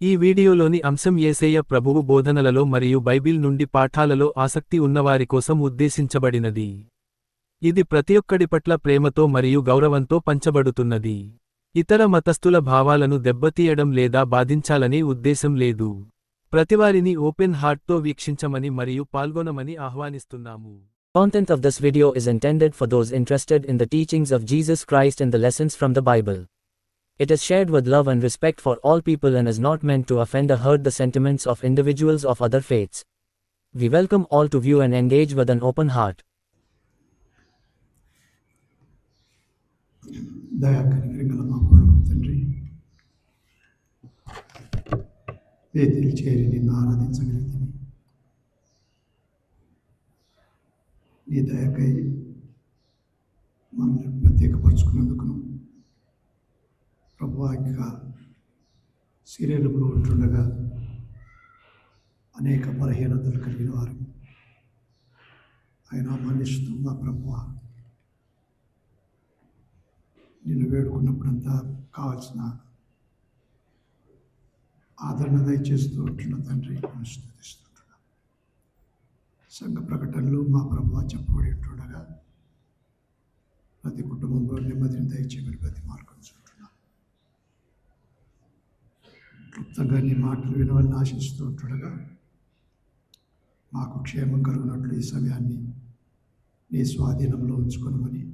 ఈ వీడియోలోని అంశం యేసయ్య ప్రభువు బోధనలలో మరియు బైబిల్ నుండి పాఠాలలో ఆసక్తి ఉన్నవారి కోసం ఉద్దేశించబడినది. ఇది ప్రతిఒక్కడి పట్ల ప్రేమతో మరియు గౌరవంతో పంచబడుతున్నది. ఇతర మతస్థుల భావాలను దెబ్బతీయడం లేదా బాధించాలనే ఉద్దేశం లేదు. ప్రతివారిని ఓపెన్ హార్ట్తో వీక్షించమని మరియు పాల్గొనమని ఆహ్వానిస్తున్నాము. Content of this video is intended for those interested in the teachings of Jesus Christ and the lessons from the Bible. It is shared with love and respect for all people and is not meant to offend or hurt the sentiments of individuals of other faiths. We welcome all to view and engage with an open heart. దయాకరికరింగల మా పరమ తండ్రి, వేదికలు చేరి నిన్ను ఆరాధించగలిగితే నీ దయకై మమ్మల్ని ప్రత్యేకపరుచుకున్నందుకును ప్రభువా, ఇంకా శరీరంలో ఉంటుండగా అనేక బలహీనతలు కలిగిన వారు ఆయన మనిషితో మా ప్రభువా నిన్ను వేడుకున్నప్పుడంతా కావాల్సిన ఆదరణ దయచేస్తూ ఉంటున్న తండ్రి స్తుతిస్తుంటున్నా. సంఘ ప్రకటనలు మా ప్రభువా చెప్పబడి ఉంటుండగా ప్రతి కుటుంబంలో నెమ్మదిని దయచేయమని ప్రతి మార్గం చూంటున్నా. క్లుప్తంగా నీ మాటలు వినవాలని ఆశిస్తూ ఉంటుండగా మాకు క్షేమం కలుగునట్లు ఈ సమయాన్ని నీ స్వాధీనంలో ఉంచుకొనమని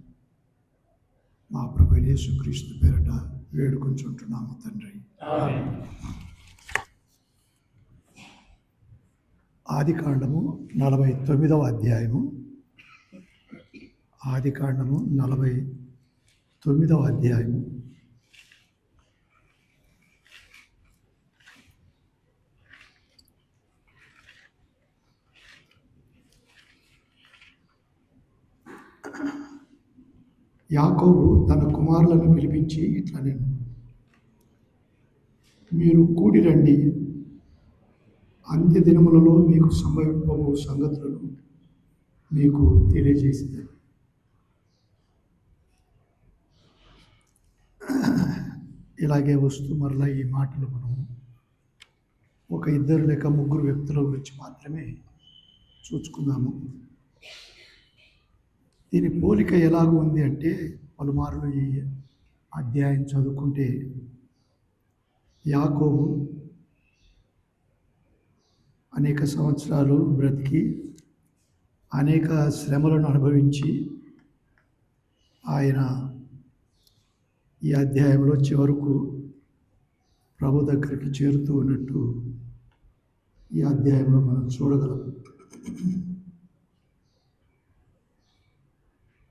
మా ప్రభు యేసుక్రీస్తు పేరట వేడుకొంచుంటున్నాము తండ్రి. ఆదికాండము 49వ అధ్యాయము. ఆదికాండము 49వ అధ్యాయము. యాకోబు తన కుమారులను పిలిపించి ఇట్లా నేను, మీరు కూడి రండి, అంత్య దినములలో మీకు సంభవింపబో సంగతులను మీకు తెలియజేసింది. ఇలాగే వస్తూ మరలా ఈ మాటలు మనం ఒక ఇద్దరు లేక ముగ్గురు వ్యక్తుల గురించి మాత్రమే చూసుకుందాము. దీని పోలిక ఎలాగూ ఉంది అంటే, పలుమార్లు ఈ అధ్యాయం చదువుకుంటే యాకోబు అనేక సంవత్సరాలు బ్రతికి అనేక శ్రమలను అనుభవించి ఆయన ఈ అధ్యాయంలో చివరకు ప్రభు దగ్గరికి చేరుతూ ఉన్నట్టు ఈ అధ్యాయంలో మనం చూడగలం.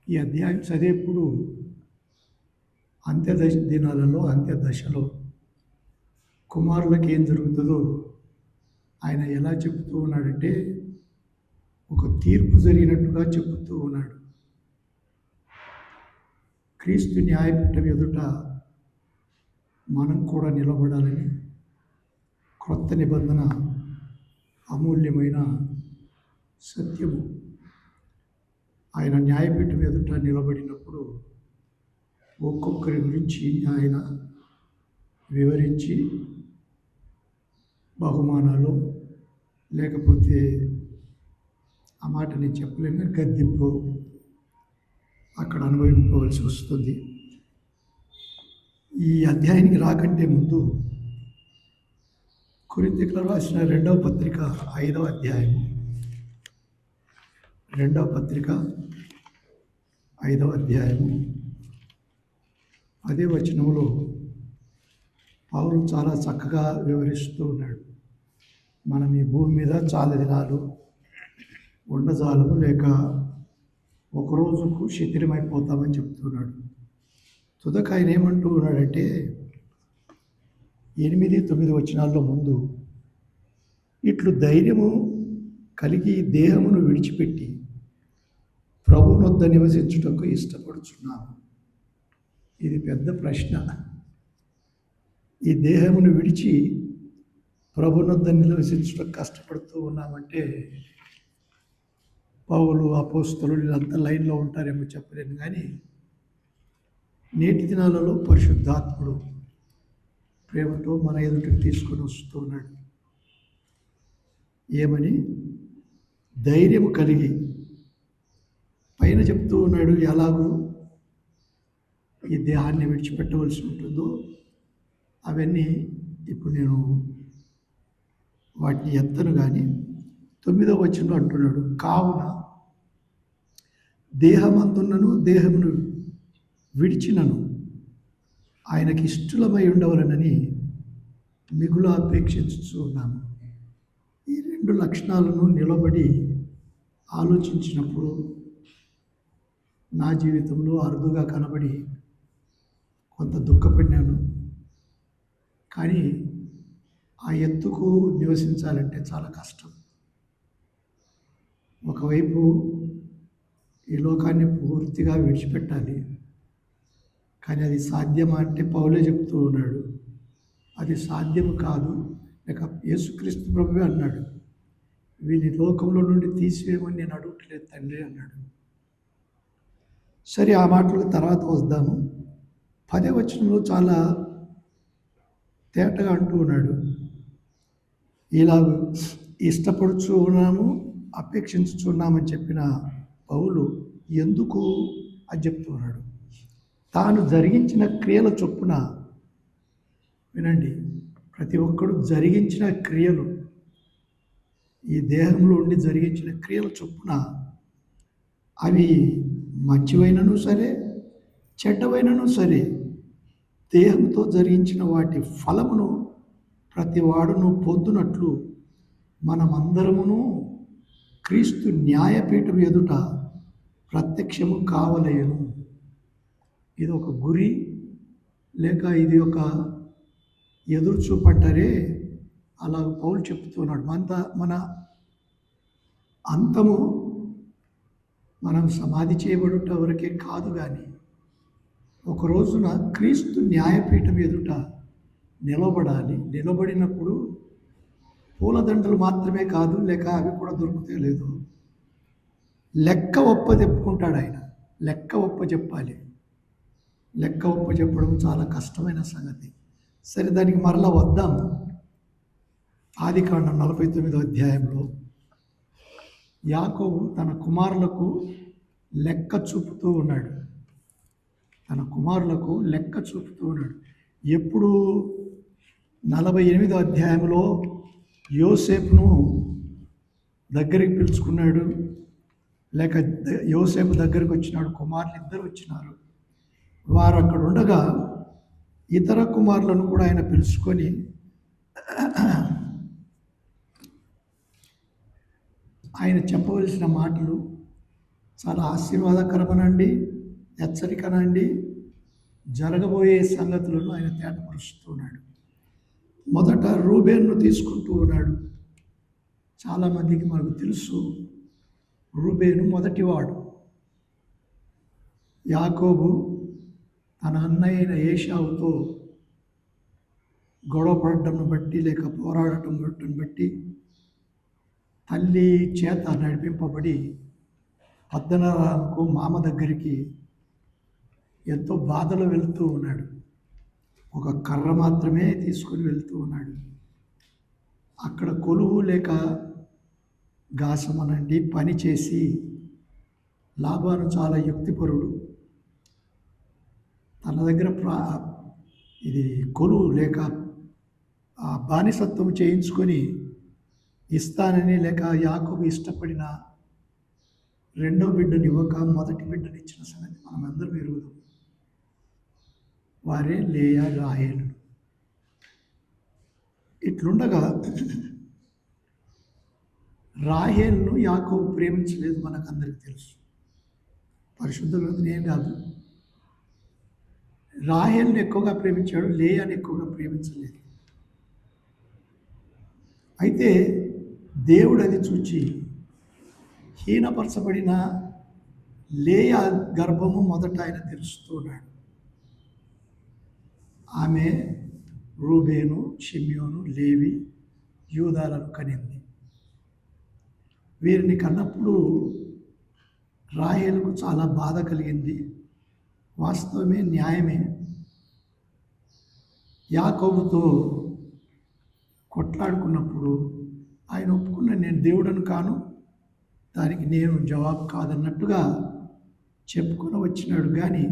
ఈ అధ్యాయం చదివేప్పుడు అంత్య దశలో కుమారులకు ఏం జరుగుతుందో ఆయన ఎలా చెబుతూ ఉన్నాడంటే, ఒక తీర్పు జరిగినట్టుగా చెబుతూ ఉన్నాడు. క్రీస్తు న్యాయపీఠం ఎదుట మనం కూడా నిలబడాలని, క్రొత్త నిబంధన అమూల్యమైన సత్యము. ఆయన న్యాయపీఠం ఎదుట నిలబడినప్పుడు ఒక్కొక్కరి గురించి ఆయన వివరించి బహుమానాలు, లేకపోతే ఆ మాట నేను చెప్పలేను, గద్దింపు అక్కడ అనుభవించవలసి వస్తుంది. ఈ అధ్యాయానికి రాకంటే ముందు కొరింథీయులకు రాసిన 2వ పత్రిక 5వ అధ్యాయం, 2వ పత్రిక 5వ అధ్యాయము 10వ వచనంలో పౌలు చాలా చక్కగా వివరిస్తూ ఉన్నాడు. మనం ఈ భూమి మీద చాలా దినాలు ఉండజాలము, లేక ఒకరోజుకు శిథిలమైపోతామని చెప్తున్నాడు. తుదక ఆయన ఏమంటూ ఉన్నాడంటే, 8-9 వచనాల్లో ముందు, ఇట్లు ధైర్యము కలిగి దేహమును విడిచిపెట్టి ప్రభువునొద్ద నివసించుటకు ఇష్టపడుచున్నాము. ఇది పెద్ద ప్రశ్న. ఈ దేహమును విడిచి ప్రభువునొద్ద నివసించుటకు కష్టపడుతూ ఉన్నామంటే, పౌలు, అపోస్తలులు వీళ్ళంతా లైన్లో ఉంటారేమో చెప్పలేను, కానీ నేటి దినాలలో పరిశుద్ధాత్ముడు ప్రేమతో మన ఎదుటికి తీసుకొని వస్తూ ఉన్నాడు. ఏమని? ధైర్యం కలిగి. పైన చెప్తూ ఉన్నాడు ఎలాగూ ఈ దేహాన్ని విడిచిపెట్టవలసి ఉంటుందో అవన్నీ ఇప్పుడు నేను వాటిని ఎత్తను. కానీ 9వ వచనంలో అంటున్నాడు, కావున దేహమందున్నను దేహమును విడిచినను ఆయనకి ఇష్టలమై ఉండవలనని మిగులు అపేక్షించుతూ ఉన్నాము. ఈ 2 లక్షణాలను నిలబడి ఆలోచించినప్పుడు నా జీవితంలో అరుదుగా కనబడి కొంత దుఃఖపడినాను. కానీ ఆ ఎత్తుకు నివసించాలంటే చాలా కష్టం. ఒకవైపు ఈ లోకాన్ని పూర్తిగా విడిచిపెట్టాలి. కానీ అది సాధ్యమా అంటే పౌలే చెప్తూ ఉన్నాడు, అది సాధ్యం కాదు. లేక యేసుక్రీస్తు ప్రభువే అన్నాడు, వీని లోకంలో నుండి తీసివేయమని నేను అడగట్లేదు తండ్రి అన్నాడు. సరే, ఆ మాటలకు తర్వాత వద్దాము. 10వ వచనంలో చాలా తేటగా అంటూ ఉన్నాడు, ఇలాగ ఇష్టపడుచు ఉన్నాము, అపేక్షించుచున్నామని చెప్పిన పౌలు ఎందుకు అని చెప్తున్నాడు. తాను జరిగించిన క్రియల చొప్పున, వినండి, ప్రతి ఒక్కడు జరిగించిన క్రియలు, ఈ దేహంలో ఉండి జరిగించిన క్రియల చొప్పున, అవి మంచివైనను సరే చెడ్డవైనను సరే, దేహంతో జరిగించిన వాటి ఫలమును ప్రతి వాడును పొందునట్లు మనమందరమును క్రీస్తు న్యాయపీఠం ఎదుట ప్రత్యక్షము కావలేను. ఇది ఒక గురి, లేక ఇది ఒక ఎదురు చూపంటారే, అలా పౌలు చెప్తున్నాడు. మన అంతము మనం సమాధి చేయబడుట వరకే కాదు, కానీ ఒక రోజున క్రీస్తు న్యాయపీఠం ఎదుట నిలబడాలి. నిలబడినప్పుడు పూలదండలు మాత్రమే కాదు, లేక అవి కూడా దొరుకుతాయో లేదో, లెక్క ఒప్ప చెప్పుకుంటాడు ఆయన. లెక్క ఒప్ప చెప్పాలి. లెక్క ఒప్ప చెప్పడం చాలా కష్టమైన సంగతి. సరే, దానికి మరలా వద్దాం. ఆదికాండం 49వ అధ్యాయంలో యాకోబు తన కుమారులకు లెక్క చూపుతూ ఉన్నాడు. ఎప్పుడు 48వ అధ్యాయంలో యోసేపును దగ్గరికి పిలుచుకున్నాడు, లేక యోసేపు దగ్గరికి వచ్చినాడు. కుమారులు ఇద్దరు వచ్చినారు. వారు అక్కడ ఉండగా ఇతర కుమారులను కూడా ఆయన పిలుచుకొని ఆయన చెప్పవలసిన మాటలు చాలా ఆశీర్వాదకరమనండి, హెచ్చరికనండి, జరగబోయే సంగతులను ఆయన తేటపరుస్తున్నాడు. మొదట రూబేన్ను తీసుకుంటూ ఉన్నాడు. చాలామందికి మనకు తెలుసు, రూబేను మొదటివాడు. యాకోబు తన అన్నయ్య అయిన ఏశావుతో గొడవ పడటం బట్టి, లేక పోరాడటం బట్టి తల్లి చేత నడిపింపబడి పద్దనరాముకు మామ దగ్గరికి ఎంతో బాధలో వెళుతూ ఉన్నాడు. ఒక కర్ర మాత్రమే తీసుకొని వెళ్తూ ఉన్నాడు. అక్కడ కొలువు లేక గాసమనండి పని చేసి, లాబాను చాలా యుక్తిపరుడు. తన దగ్గర ఇది కొలువు లేక బానిసత్వం చేయించుకొని ఇస్తానని, లేక యాకోబు ఇష్టపడిన రెండో బిడ్డని ఇవ్వక మొదటి బిడ్డని ఇచ్చిన సంగతి మనం అందరం ఎరుగుదాం. వారే లేయా రాహేలు. ఇట్లుండగా రాహేలును యాకోబు ప్రేమించలేదు, మనకందరికి తెలుసు. పరిశుద్ధ గ్రంథం ఏం కాదు. రాహేలుని ఎక్కువగా ప్రేమించాడు, లేయాని ఎక్కువగా ప్రేమించలేదు. అయితే దేవుడు అది చూచి హీనపరచబడిన లేయా గర్భము మొదట ఆయన తెలుస్తున్నాడు. ఆమె రూబేను, షిమ్యోను, లేవి, యూదాలను కనింది. వీరిని కన్నప్పుడు రాహేలుకు చాలా బాధ కలిగింది. వాస్తవమే, న్యాయమే. యాకోబుతో కొట్లాడుకున్నప్పుడు ఆయన ఒప్పుకున్న నేను దేవుడను కాను, దానికి నేను జవాబు కాదన్నట్టుగా చెప్పుకొని వచ్చినాడు. కానీ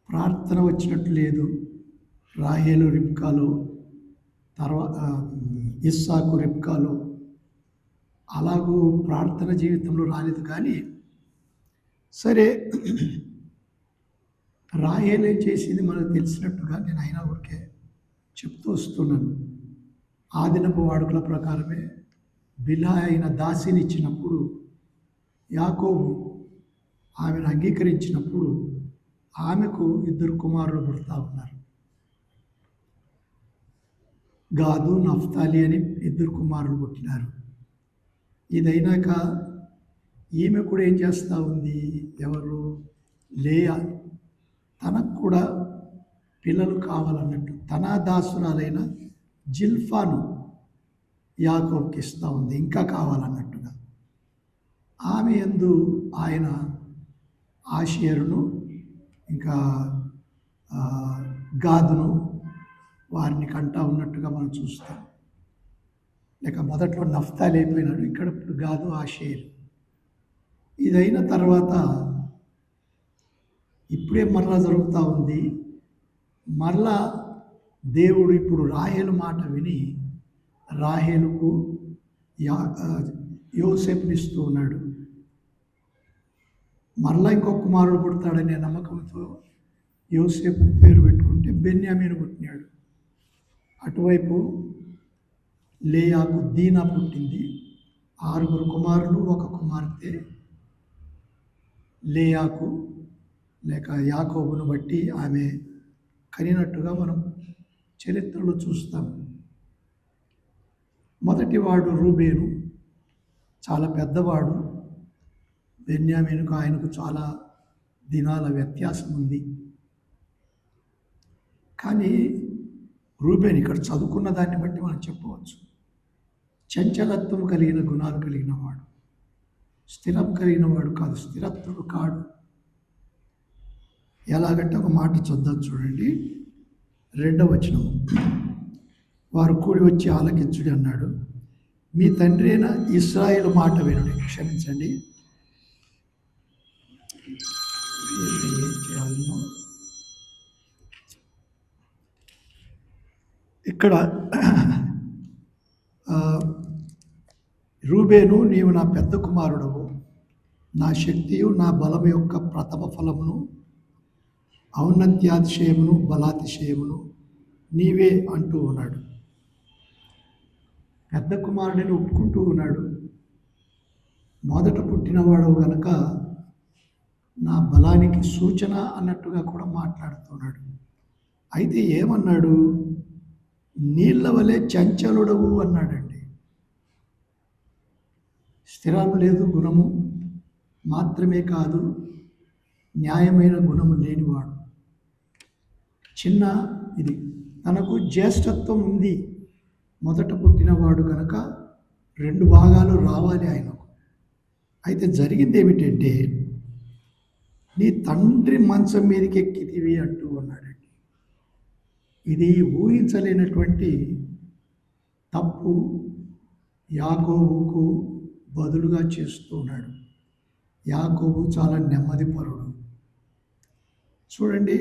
ప్రార్థన వచ్చినట్టు లేదు. రాహేలు రిబ్కాలో, తర్వాత ఇస్సాకు రిబ్కాలో అలాగూ ప్రార్థన జీవితంలో రాలేదు. కానీ సరే, రాహేలు ఏం చేసింది మనకు తెలిసినట్టుగా నేను అయినా ఊరికే చెప్తూ వస్తున్నాను. ఆదినపు వాడుకల ప్రకారమే బిల్హా అయిన దాసిని ఇచ్చినప్పుడు యాకోబు ఆమెను అంగీకరించినప్పుడు ఆమెకు 2 కుమారులు పుడతా ఉన్నారు. గాదు, నఫ్తాలి అని 2 కుమారులు పుట్టినారు. ఇదైనాక ఈమె కూడా ఏం చేస్తూ ఉంది, ఎవరు, లేయా, తనకు కూడా పిల్లలు కావాలన్నట్టు తన దాసురాలైన జిల్ఫాను యాకోబుకి ఇస్తూ ఉంది, ఇంకా కావాలన్నట్టుగా. ఆమె యందు ఆయన ఆషేరును ఇంకా గాదును వారిని కంటా ఉన్నట్టుగా మనం చూస్తాం. లేక మొదట్లో నఫ్తాలి అయిపోయినాడు, ఇక్కడ ఇప్పుడు గాదు, ఆషేరు. ఇదైన తర్వాత ఇప్పుడే మరలా జరుగుతూ ఉంది. మరలా దేవుడు ఇప్పుడు రాహేలు మాట విని రాహేలుకు యోసేపునిస్తూ ఉన్నాడు. మరలా ఇంకొక కుమారుడు పుడతాడనే నమ్మకంతో యోసేపుని పేరు పెట్టుకుంటే బెన్యామీను పుట్టినాడు. అటువైపు లేయాకు దీనా పుట్టింది. 6 కుమారులు, 1 కుమార్తె. లేయాకు లేక యాకోబును బట్టి ఆమె కనినట్టుగా మనం చరిత్రలో చూస్తాం. మొదటివాడు రూబేను, చాలా పెద్దవాడు. బెన్యామీనుకు ఆయనకు చాలా దినాల వ్యత్యాసం ఉంది. కానీ రూబేన్ ఇక్కడ చదువుకున్న దాన్ని బట్టి మనం చెప్పవచ్చు, చంచలత్వం కలిగిన గుణాలు కలిగిన వాడు, స్థిరం కలిగిన వాడు కాదు, స్థిరత్వుడు కాడు. ఎలాగంటే ఒక మాట చూద్దాం, చూడండి. 2వ వచనం, వారు కూడి వచ్చి ఆలకించుడి అన్నాడు. మీ తండ్రి అయిన ఇశ్రాయేలు మాట వినుడి. క్షమించండి, ఏం చేయాలనో ఇక్కడ. రూబేను, నీవు నా పెద్ద కుమారుడవు, నా శక్తియు నా బలము యొక్క ప్రథమ ఫలమును, ఔన్నత్యాతిశయమును బలాతిశయమును నీవే అంటూ ఉన్నాడు. పెద్ద కుమారుడిని ఒప్పుకుంటూ ఉన్నాడు. మొదట పుట్టినవాడు గనక నా బలానికి సూచన అన్నట్టుగా కూడా మాట్లాడుతున్నాడు. అయితే ఏమన్నాడు, నీళ్ళ వలె చంచలుడవు అన్నాడండి. స్థిరం లేదు గుణము మాత్రమే కాదు, న్యాయమైన గుణము లేనివాడు. చిన్న ఇది తనకు జ్యేష్ఠత్వం ఉంది. మొదట పుట్టినవాడు కనుక 2 భాగాలు రావాలి ఆయనకు. అయితే జరిగింది ఏమిటంటే, నీ తండ్రి మంచం మీదకి ఎక్కితివి అంటూ ఉన్నాడండి. ఇది ఊహించలేనటువంటి తప్పు యాకోబుకు బదులుగా చేస్తూ ఉన్నాడు. యాకోబు చాలా నెమ్మది పరుడు. చూడండి,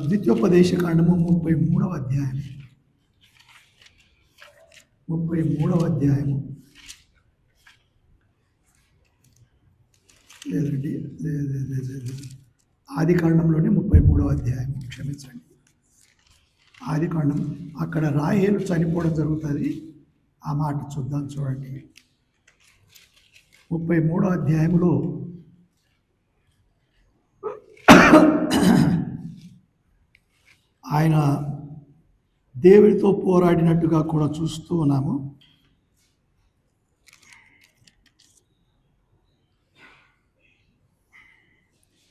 ద్వితీయోపదేశకాండము 33వ అధ్యాయం, 33వ అధ్యాయము లేదండి, లేదు, ఆదికాండంలోనే 33వ అధ్యాయం, క్షమించండి, ఆదికాండం. అక్కడ రాహేలు చనిపోవడం జరుగుతుంది. ఆ మాట చూద్దాం, చూడండి. 33వ అధ్యాయంలో ఆయన దేవుడితో పోరాడినట్టుగా కూడా చూస్తూ ఉన్నాము.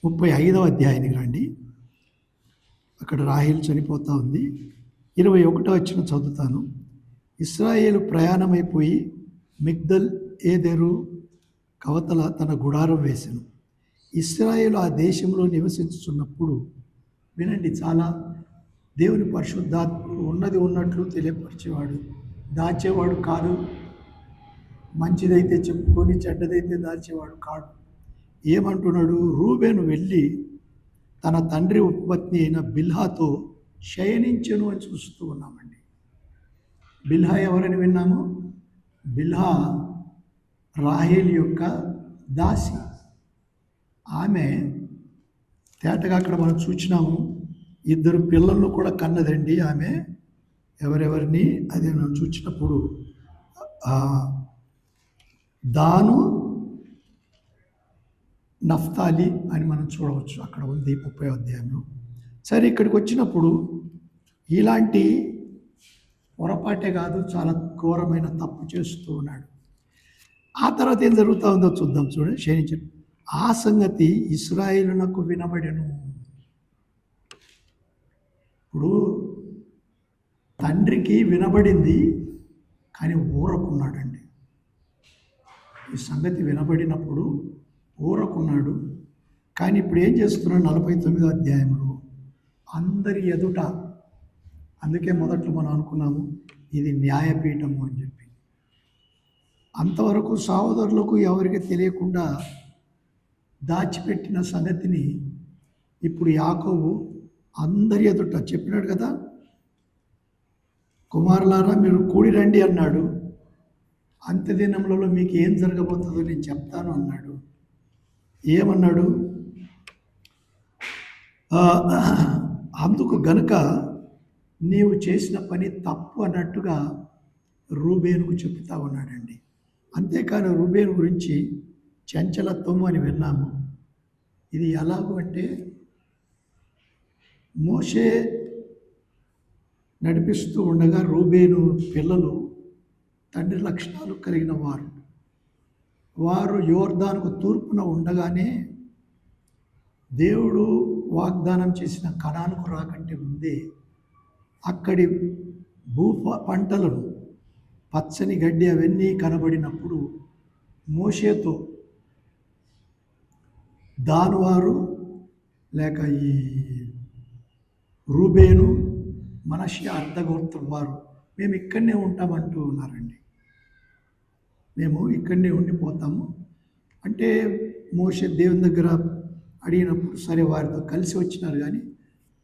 35వ అధ్యాయానికి రండి. అక్కడ రాహేలు చనిపోతూ ఉంది. 21వ వచనం చదువుతాను. ఇశ్రాయేలు ప్రయాణమైపోయి మిగ్దల్ ఏదెరు కవతల తన గుడారం వేసెను. ఇశ్రాయేలు ఆ దేశంలో నివసించుచున్నప్పుడు, వినండి, చాలా దేవుని పరిశుద్ధాత్ముడు ఉన్నది ఉన్నట్లు తెలియపరిచేవాడు, దాచేవాడు కాదు. మంచిదైతే చెప్పుకొని చెడ్డదైతే దాచేవాడు కాదు. ఏమంటున్నాడు? రూబేను వెళ్ళి తన తండ్రి ఉపపత్ని అయిన బిల్హాతో శయనించెను అని చూస్తూ ఉన్నామండి. బిల్హా ఎవరని విన్నాము? బిల్హా రాహేల్ యొక్క దాసి. ఆమె తేటగా అక్కడ మనం చూచినాము, 2 పిల్లలను కూడా కన్నదండి ఆమె. ఎవరెవరిని? అది మనం చూచినప్పుడు దాను, నఫ్తాలి అని మనం చూడవచ్చు. అక్కడ ఉంది 30వ అధ్యాయంలో. సరే, ఇక్కడికి వచ్చినప్పుడు ఇలాంటి పొరపాటే కాదు, చాలా ఘోరమైన తప్పు చేస్తూ ఉన్నాడు. ఆ తర్వాత ఏం జరుగుతూ ఉందో చూద్దాం. చూడండి, క్షమించండి. ఆ సంగతి ఇశ్రాయేలునకు వినబడెను. ఇప్పుడు తండ్రికి వినబడింది, కానీ ఊరకున్నాడండి. ఈ సంగతి వినబడినప్పుడు ఊరకున్నాడు. కానీ ఇప్పుడు ఏం చేస్తున్నాడు? 49వ అధ్యాయంలో అందరి ఎదుట, అందుకే మొదట్లో మనం అనుకున్నాము ఇది న్యాయపీఠము అని చెప్పి, అంతవరకు సహోదరులకు ఎవరికి తెలియకుండా దాచిపెట్టిన సంగతిని ఇప్పుడు యాకోబు అందరి ఎదుట చెప్పినాడు కదా. కుమారులారా, మీరు కూడి రండి అన్నాడు. అంత్యదినములలో మీకు ఏం జరగబోతుందో నేను చెప్తాను అన్నాడు. ఏమన్నాడు? అందుకు గనుక నీవు చేసిన పని తప్పు అన్నట్టుగా రూబేనుకు చెప్తా ఉన్నాడండి. అంతేకాని రూబేను గురించి చంచలత్వము అని విన్నాము. ఇది ఎలాగూ అంటే, మోషే నడిపిస్తూ ఉండగా రూబేను పిల్లలు తండ్రి లక్షణాలు కలిగిన వారు యోర్దానుకు తూర్పున ఉండగానే దేవుడు వాగ్దానం చేసిన కనానుకు రాకంటే ముందే అక్కడి పంటలను, పచ్చని గడ్డి అవన్నీ కనబడినప్పుడు మోషేతో దానువారు లేక ఈ రూబేను, మనష్య అర్ధగోత్రం వారు మేము ఇక్కడనే ఉంటామంటూ ఉన్నారండి. మేము ఇక్కడనే ఉండిపోతాము అంటే, మోషే దేవుని దగ్గర అడిగినప్పుడు సరే వారితో కలిసి వచ్చినారు, కానీ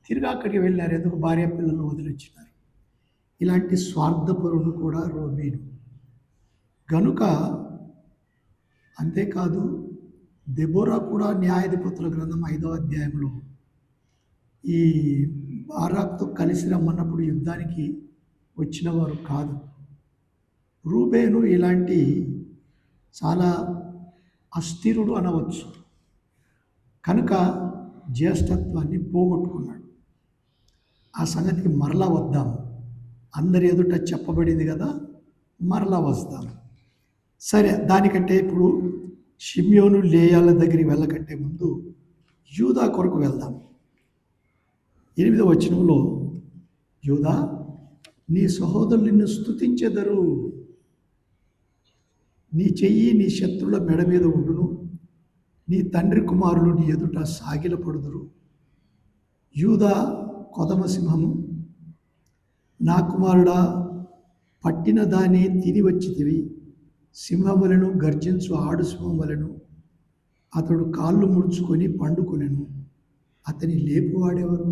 తిరిగి అక్కడికి వెళ్ళారు. ఎందుకు? భార్య పిల్లలను వదిలిచ్చినారు. ఇలాంటి స్వార్థపరుడు కూడా రూబేను గనుక. అంతేకాదు, దెబోరా కూడా న్యాయాధిపతుల గ్రంథం 5వ అధ్యాయంలో ఈ బారాక్తో కలిసి రమ్మన్నప్పుడు యుద్ధానికి వచ్చిన వారు కాదు. రూబేను ఇలాంటి చాలా అస్థిరుడు అనవచ్చు. కనుక జ్యేష్ఠత్వాన్ని పోగొట్టుకున్నాడు. ఆ సంగతికి మరలా వద్దాము. అందరి ఎదుట చెప్పబడింది కదా, మరలా వస్తాము. సరే, దానికంటే ఇప్పుడు షిమ్యోను, లేయాల దగ్గరికి వెళ్ళకంటే ముందు యూదా కొరకు వెళ్దాం. 8వ వచనంలో, యూదా, నీ సహోదరులు నిన్ను స్తుతించెదరు, నీ చెయ్యి నీ శత్రుల మెడ మీద ఉండును, నీ తండ్రి కుమారులు నీ ఎదుట సాగిలపడుదురు. యూదా కొదమ సింహము, నా కుమారుడా, పట్టిన దాన్ని తిని వచ్చితివి. సింహములను గర్జించు ఆడు సింహములను అతడు కాళ్ళు ముడుచుకొని పండుకొనెను. అతని లేపువాడెవరు?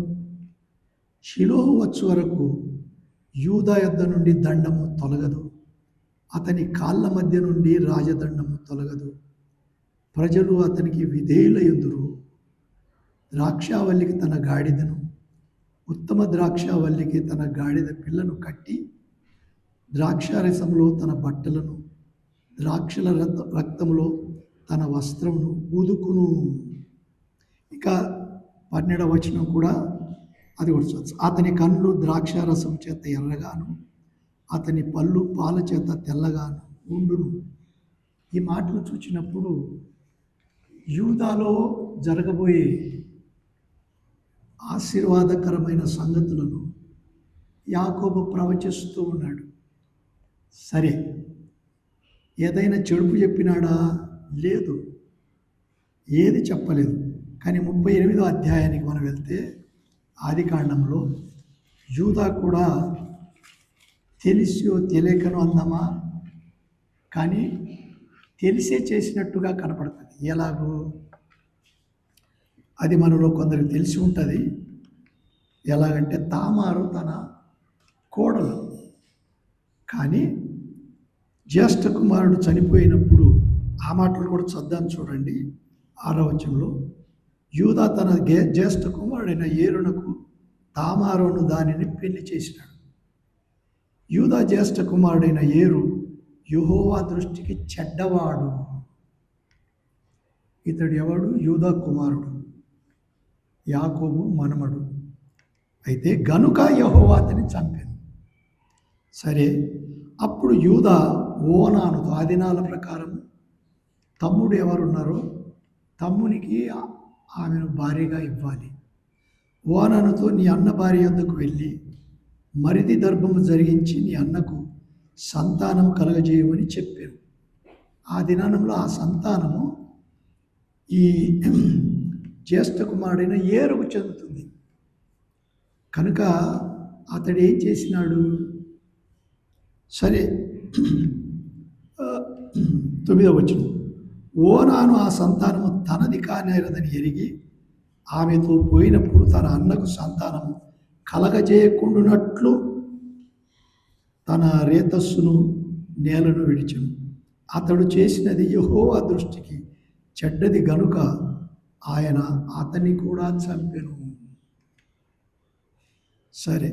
షిలోహు వచ్చు వరకు యూదా యొద్ద నుండి దండము తొలగదు, అతని కాళ్ళ మధ్య నుండి రాజదండము తొలగదు. ప్రజలు అతనికి విధేయులయుందురు. ద్రాక్షావల్లికి తన గాడిదను, ఉత్తమ ద్రాక్షావల్లికి తన గాడిద పిల్లను కట్టి, ద్రాక్షారసంలో తన బట్టలను, ద్రాక్షల రక్తంలో తన వస్త్రమును ఊదుకును. ఇక 12వ వచనం కూడా అది కూడా, అతని కన్నులు ద్రాక్షారసం చేత ఎర్రగాను, అతని పళ్ళు పాల చేత తెల్లగాను ఉండును. ఈ మాటలు చూచినప్పుడు యూదాలో జరగబోయే ఆశీర్వాదకరమైన సంగతులను యాకోబు ప్రవచిస్తూ ఉన్నాడు. సరే, ఏదైనా చెడుపు చెప్పినాడా? లేదు, ఏది చెప్పలేదు. కానీ 38వ అధ్యాయానికి మనం వెళ్తే ఆదికాండంలో యూదా కూడా తెలిసో తెలియకనో అందామా, కానీ తెలిసే చేసినట్టుగా కనపడుతుంది. ఎలాగో అది మనలో కొందరికి తెలిసి ఉంటుంది. ఎలాగంటే తామారు తన కోడలు, కానీ జ్యేష్ఠ కుమారుడు చనిపోయినప్పుడు ఆ మాటలు కూడా చద్దాం చూడండి. 6వ వచనంలో యూదా తన జ్యేష్ఠ కుమారుడైన ఏరునకు తామారును దానిని పెళ్లి చేసినాడు. యూదా జ్యేష్ఠ కుమారుడైన ఏరు యెహోవా దృష్టికి చెడ్డవాడు. ఇతడు ఎవడు? యూదా కుమారుడు, యాకోబు మనమడు. అయితే గనుక యెహోవా అతన్ని చంపాను. సరే, అప్పుడు యూదా ఓనానుతో ఆ దినాల ప్రకారం తమ్ముడు ఎవరున్నారో తమ్మునికి ఆమెను భార్యగా ఇవ్వాలి. ఓనానుతో నీ అన్న భార్య వద్దకు వెళ్ళి మరిది దర్భము జరిగించి నీ అన్నకు సంతానం కలగజేయమని చెప్పారు. ఆ దినానంలో ఆ సంతానము ఈ జ్యేష్ఠ కుమారుడైన ఏరుకు చెందుతుంది. కనుక అతడు ఏం చేసినాడు? సరే, 9వ వచనం, ఓనాను ఆ సంతానము తనది కానేరదని ఎరిగి ఆమెతో పోయినప్పుడు తన అన్నకు సంతానము కలగజేయకుండునట్లు తన రేతస్సును నేలను విడిచెను. అతడు చేసినది యెహోవా దృష్టికి చెడ్డది గనుక ఆయన అతన్ని కూడా చంపెను. సరే,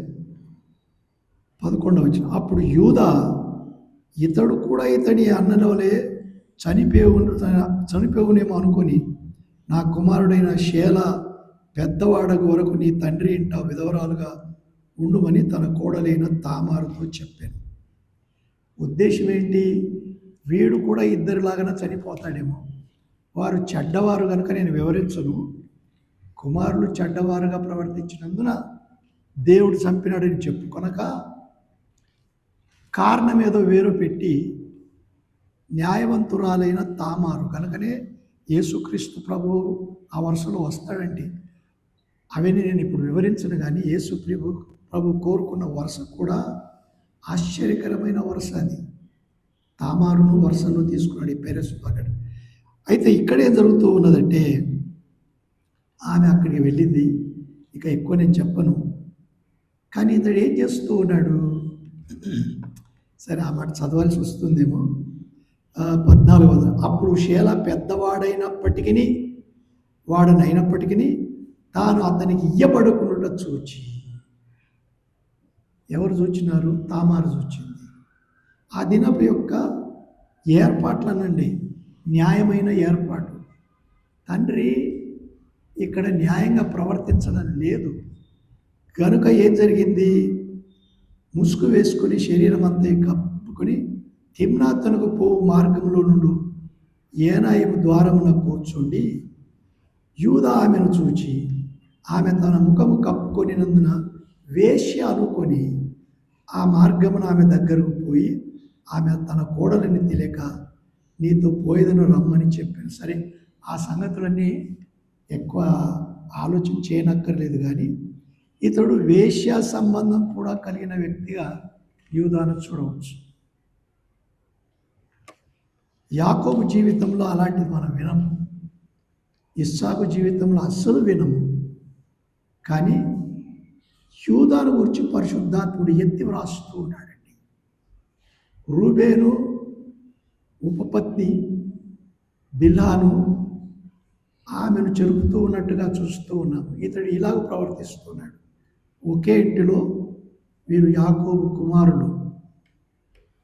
11వ వచనం, అప్పుడు యూదా ఇతడు కూడా ఇతని అన్నలోలే చనిపోవునేమో అనుకొని నా కుమారుడైన షేల పెద్దవాడకు వరకు నీ తండ్రి ఇంట విధవరాలుగా ఉండుమని తన కోడలైన తామారుతో చెప్పాను. ఉద్దేశం ఏంటి? వీడు కూడా ఇద్దరిలాగానే చనిపోతాడేమో. వారు చెడ్డవారు కనుక నేను వివరించను. కుమారులు చెడ్డవారుగా ప్రవర్తించినందున దేవుడు చంపినాడని చెప్పుకొనక కారణం ఏదో వేరు పెట్టి న్యాయవంతురాలైన తామారు కనుకనే యేసుక్రీస్తు ప్రభువు ఆ వరుసలో వస్తాడండి. అవన్నీ నేను ఇప్పుడు వివరించను. కానీ యేసు ప్రభు కోరుకున్న వరుస కూడా ఆశ్చర్యకరమైన వరుస. అది తామారును వరుసలో తీసుకున్నాడు ఈ పెరెసు పగడు. అయితే ఇక్కడేం జరుగుతూ ఉన్నదంటే ఆమె అక్కడికి వెళ్ళింది. ఇక ఎక్కువ నేను చెప్పను. కానీ ఇతడు ఏం చేస్తూ ఉన్నాడు? సరే, ఆ మాట చదవాల్సి వస్తుందేమో. 14వ, అప్పుడు షేల పెద్దవాడైనప్పటికీ వాడనైనప్పటికీ తాను అతనికి ఇయ్యబడుకున్నట చూచి. ఎవరు చూచినారు? తామారు చూచింది. ఆ దినపు యొక్క ఏర్పాట్లనండి, న్యాయమైన ఏర్పాటు. తండ్రి ఇక్కడ న్యాయంగా ప్రవర్తించడం లేదు కనుక ఏం జరిగింది? ముసుగు వేసుకుని శరీరం అంతా కప్పుకొని తిమ్నాతనకు పోవు మార్గంలో నుండి ఏనాయిము ద్వారమున కూర్చుండి యూదా ఆమెను చూచి ఆమె తన ముఖము కప్పుకొనినందున వేశ్య అనుకొని ఆ మార్గమున ఆమె దగ్గరకు పోయి ఆమె తన కోడలని తెలియక నీతో పోయేదను రమ్మని చెప్పాను. సరే, ఆ సంగతులన్నీ ఎక్కువ ఆలోచన చేయనక్కర్లేదు. కానీ ఇతడు వేశ్య సంబంధం కూడా కలిగిన వ్యక్తిగా యూదాను చూడవచ్చు. యాకోబు జీవితంలో అలాంటిది మనం వినము. ఇస్సాకు జీవితంలో అస్సలు వినము. కానీ యూదాను గురించి పరిశుద్ధాత్ముడు ఎత్తి వ్రాస్తూ ఉన్నాడండి. రూబేను ఉపపత్ని బిల్హాను ఆమెను చెరుపుతూ ఉన్నట్టుగా చూస్తూ ఉన్నాము. ఇతడు ఇలాగ ప్రవర్తిస్తున్నాడు. ఒకే ఇంటిలో వీరు యాకోబు కుమారులు.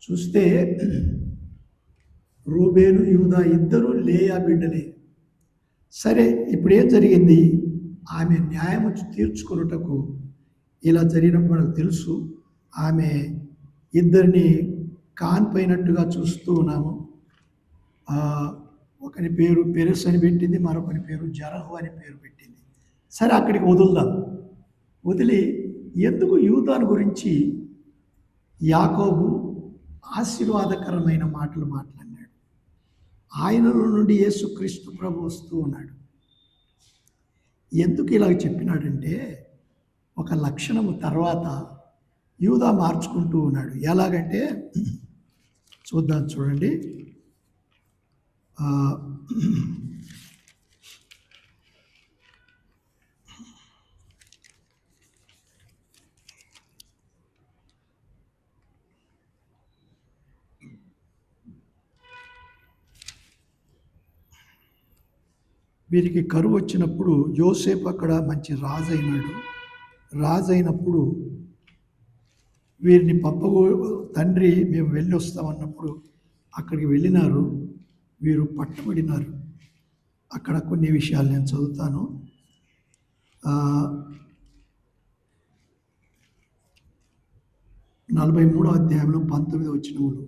చూస్తే రూబేను యూదా ఇద్దరు లేయా బిడ్డలే. సరే, ఇప్పుడు ఏం జరిగింది? ఆమె న్యాయము తీర్చుకొనుటకు ఇలా జరిగినప్పుడు మనకు తెలుసు. ఆమె ఇద్దరిని కాన్పోయినట్టుగా చూస్తూ ఉన్నాము. ఒకని పేరు పెరెస్ అని పెట్టింది, మరొకని పేరు జరహు అని పేరు పెట్టింది. సరే, అక్కడికి వదులుదాం. వదిలి ఎందుకు యూదాను గురించి యాకోబు ఆశీర్వాదకరమైన మాటలు మాట్లాడినాడు? ఆయనలో నుండి యేసుక్రీస్తు ప్రభు వస్తూ ఉన్నాడు. ఎందుకు ఇలాగ చెప్పినాడంటే ఒక లక్షణము తర్వాత యూదా మార్చుకుంటూ ఉన్నాడు. ఎలాగంటే చూద్దాం, చూడండి. వీరికి కరువు వచ్చినప్పుడు యోసేపు అక్కడ మంచి రాజు అయినాడు. రాజు అయినప్పుడు వీరిని తండ్రి మేము వెళ్ళి వస్తామన్నప్పుడు అక్కడికి వెళ్ళినారు. వీరు పట్టబడినారు. అక్కడ కొన్ని విషయాలు నేను చదువుతాను. 43వ అధ్యాయంలో 19వ వచనములు.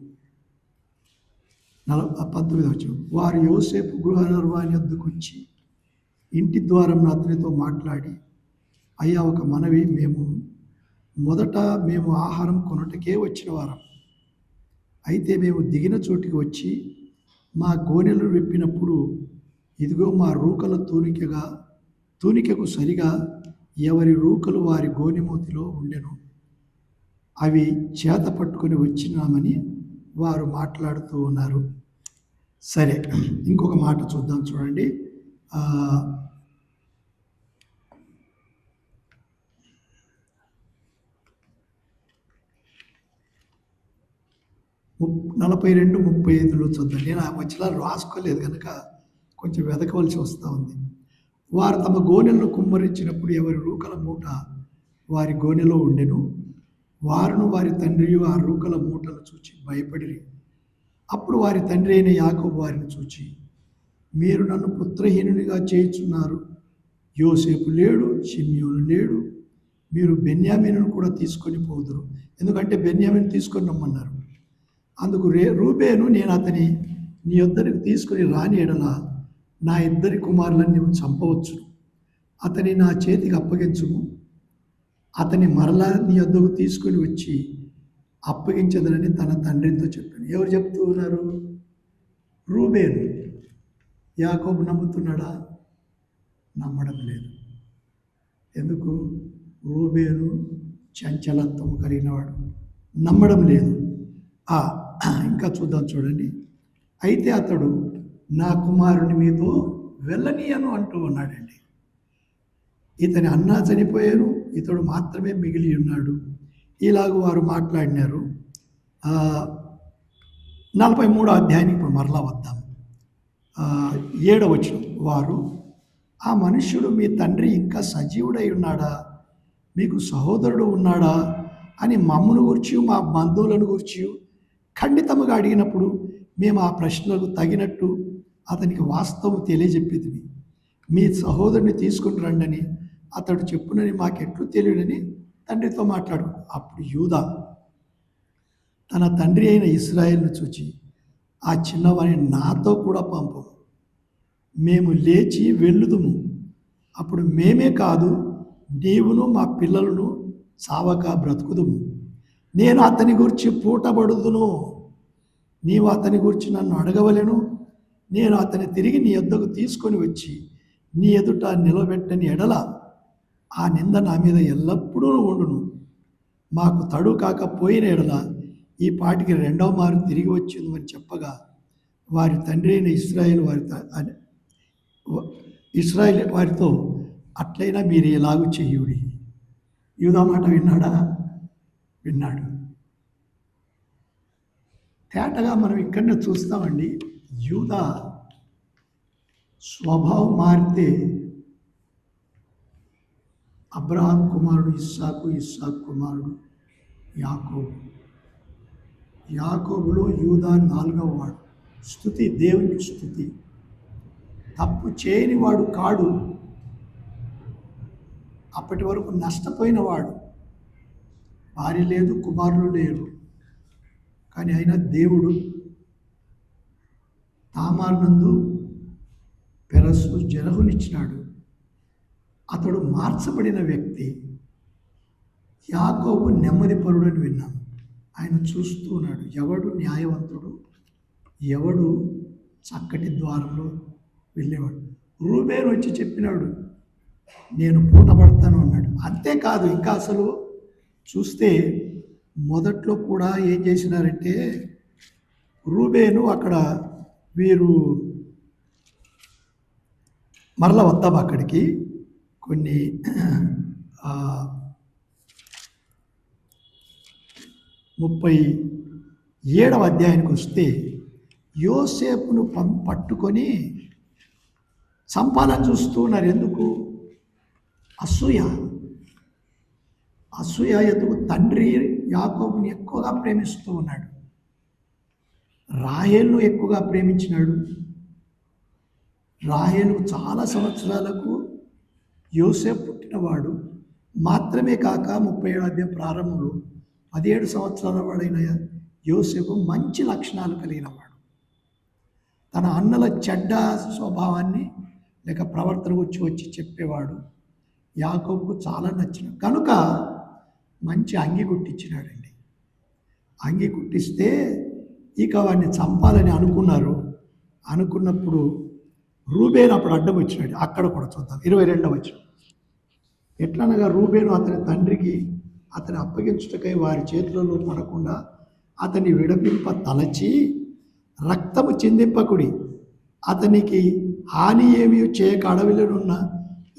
19వ వచనం. వారు యోసేపు గృహ నిర్వాహి వద్దకు వచ్చి ఇంటి ద్వారం అతనితో మాట్లాడి, అయ్యా, ఒక మనవి, మొదట మేము ఆహారం కొనుటకే వచ్చిన వారం. అయితే మేము దిగిన చోటికి వచ్చి మా గోనెలు విప్పినప్పుడు ఇదిగో మా రూకల తూనికకు సరిగా ఎవరి రూకలు వారి గోనెమూతిలో ఉండెను. అవి చేత పట్టుకొని వచ్చినామని వారు మాట్లాడుతూ ఉన్నారు. సరే, ఇంకొక మాట చూద్దాం, చూడండి. 42-35లో చూద్దాం. నేను ఆ మధ్యలో రాసుకోలేదు కనుక కొంచెం వెతకవలసి వస్తూ ఉంది. వారు తమ గోనెలను కుమ్మరించినప్పుడు ఎవరి రూకల మూట వారి గోనెలో ఉండెను. వారును వారి తండ్రియు ఆ రూకల మూటలు చూచి భయపడిరి. అప్పుడు వారి తండ్రి అయిన యాకోబు వారిని చూచి, మీరు నన్ను పుత్రహీనునిగా చేయుచున్నారు. యోసేపు లేడు, షిమ్యోను లేడు, మీరు బెన్యామీనును కూడా తీసుకొని పోదురు. ఎందుకంటే బెన్యామీను తీసుకొని రమ్మన్నారు. అందుకు రూబేను, నేను అతని నీ యొద్దకు తీసుకుని రాని ఎడల నా ఇద్దరి కుమారులను నీవు చంపవచ్చు. అతని నా చేతికి అప్పగించుము. అతని మరలా నీ యొద్దకు తీసుకుని వచ్చి అప్పగించదనని తన తండ్రితో చెప్పాను. ఎవరు చెప్తూ ఉన్నారు? రూబేను. యాకోబు నమ్ముతున్నాడా? నమ్మడం లేదు. ఎందుకు? రూబేను చంచలత్వం కలిగినవాడు, నమ్మడం లేదు. ఇంకా చూద్దాం, చూడండి. అయితే అతడు నా కుమారుని మీతో వెళ్ళనీయను అంటూ ఉన్నాడండి. ఇతని అన్న చనిపోయాను, ఇతడు మాత్రమే మిగిలి ఉన్నాడు. ఇలాగ వారు మాట్లాడినారు. 43వ అధ్యాయానికి ఇప్పుడు మరలా వద్దాం. 7వ వచనం. వారు, ఆ మనుష్యుడు మీ తండ్రి ఇంకా సజీవుడై ఉన్నాడా, మీకు సహోదరుడు ఉన్నాడా అని మమ్మను గురించి మా బంధువులను గురించి ఖండితముగా అడిగినప్పుడు మేము ఆ ప్రశ్నలకు తగినట్టు అతనికి వాస్తవం తెలియజెప్పేది. మీ సహోదరుని తీసుకుని రండని అతడు చెప్పునని మాకెట్లు తెలియడని తండ్రితో మాట్లాడు. అప్పుడు యూదా తన తండ్రి అయిన ఇశ్రాయేలును చూచి, ఆ చిన్నవాడిని నాతో కూడా పంపు, మేము లేచి వెళ్ళుదుము. అప్పుడు మేమే కాదు, నీవును మా పిల్లలను సావక బ్రతుకుదుము. నేను అతని గురించి పూటబడుదును. నీవు అతని గురించి నన్ను అడగవలెను. నేను అతని తిరిగి నీ యొద్దకు తీసుకొని వచ్చి నీ ఎదుట నిలబెట్టని ఎడల ఆ నింద నా మీద ఎల్లప్పుడూ ఉండును. మాకు తడు కాకపోయిన ఎడల ఈ పాటికి 2వ మారు తిరిగి వచ్చింది అని చెప్పగా, వారి తండ్రి అయిన ఇశ్రాయేలు వారితో, అట్లయినా మీరు ఎలాగూ చేయుడి. యూదా మాట విన్నాడా? విన్నాడు. తేటగా మనం ఇక్కడనే చూస్తామండి. యూదా స్వభావం మారితే అబ్రహాం కుమారుడు ఇస్సాకు, ఇస్సాకు కుమారుడు యాకోబు. యాకోబులో యూదా 4వ వాడు. స్తుతి, దేవునికి స్తుతి. తప్పు చేయని వాడు కాడు, అప్పటి వరకు నష్టపోయిన వాడు. భార్య లేదు, కుమారులు లేరు. కానీ అయినా దేవుడు తామారునందు పెరసు జరహునిచ్చినాడు. అతడు మార్చబడిన వ్యక్తి. యాకోబు నెమ్మదిపరుడు అని విన్నాం. ఆయన చూస్తూ ఉన్నాడు, ఎవడు న్యాయవంతుడు, ఎవడు చక్కటి ద్వారంలో వెళ్ళేవాడు. రూబేను వచ్చి చెప్పినాడు, నేను పూటపడతాను అన్నాడు. అంతేకాదు, ఇంకా అసలు చూస్తే మొదట్లో కూడా ఏం చేసినారంటే, రూబేను అక్కడ వీరు మరల వద్దాం అక్కడికి కొన్ని 37వ అధ్యాయానికి వస్తే, యోసేపును పట్టుకొని చంపాలని చూస్తూ ఉన్నారు. ఎందుకు? అసూయ ఎందుకు? తండ్రి యాకోబుని ఎక్కువగా ప్రేమిస్తూ ఉన్నాడు, రాహేలును ఎక్కువగా ప్రేమించినాడు. రాహేలు చాలా సంవత్సరాలకు యోసేపు పుట్టినవాడు మాత్రమే కాక 37వ అధ్యాయం ప్రారంభంలో 17 సంవత్సరాల వాడైన యోసేపు మంచి లక్షణాలు కలిగినవాడు. తన అన్నల చెడ్డ స్వభావాన్ని లేక ప్రవర్తన వచ్చి చెప్పేవాడు. యాకోబుకు చాలా నచ్చిన కనుక మంచి అంగి కుట్టించినాడండి. అంగి కుట్టిస్తే ఇక వాడిని చంపాలని అనుకున్నారు. అనుకున్నప్పుడు రూబేను అప్పుడు అడ్డం వచ్చినాడు. అక్కడ కూడా చూద్దాం 22వ వచనం. ఎట్లనగా రూబేను అతని తండ్రికి అతని అప్పగించుటకై వారి చేతులలో పడకుండా అతని విడపింప తలచి, రక్తము చిందింపకుడి, అతనికి హాని ఏమీ చేయక అడవిలోనున్న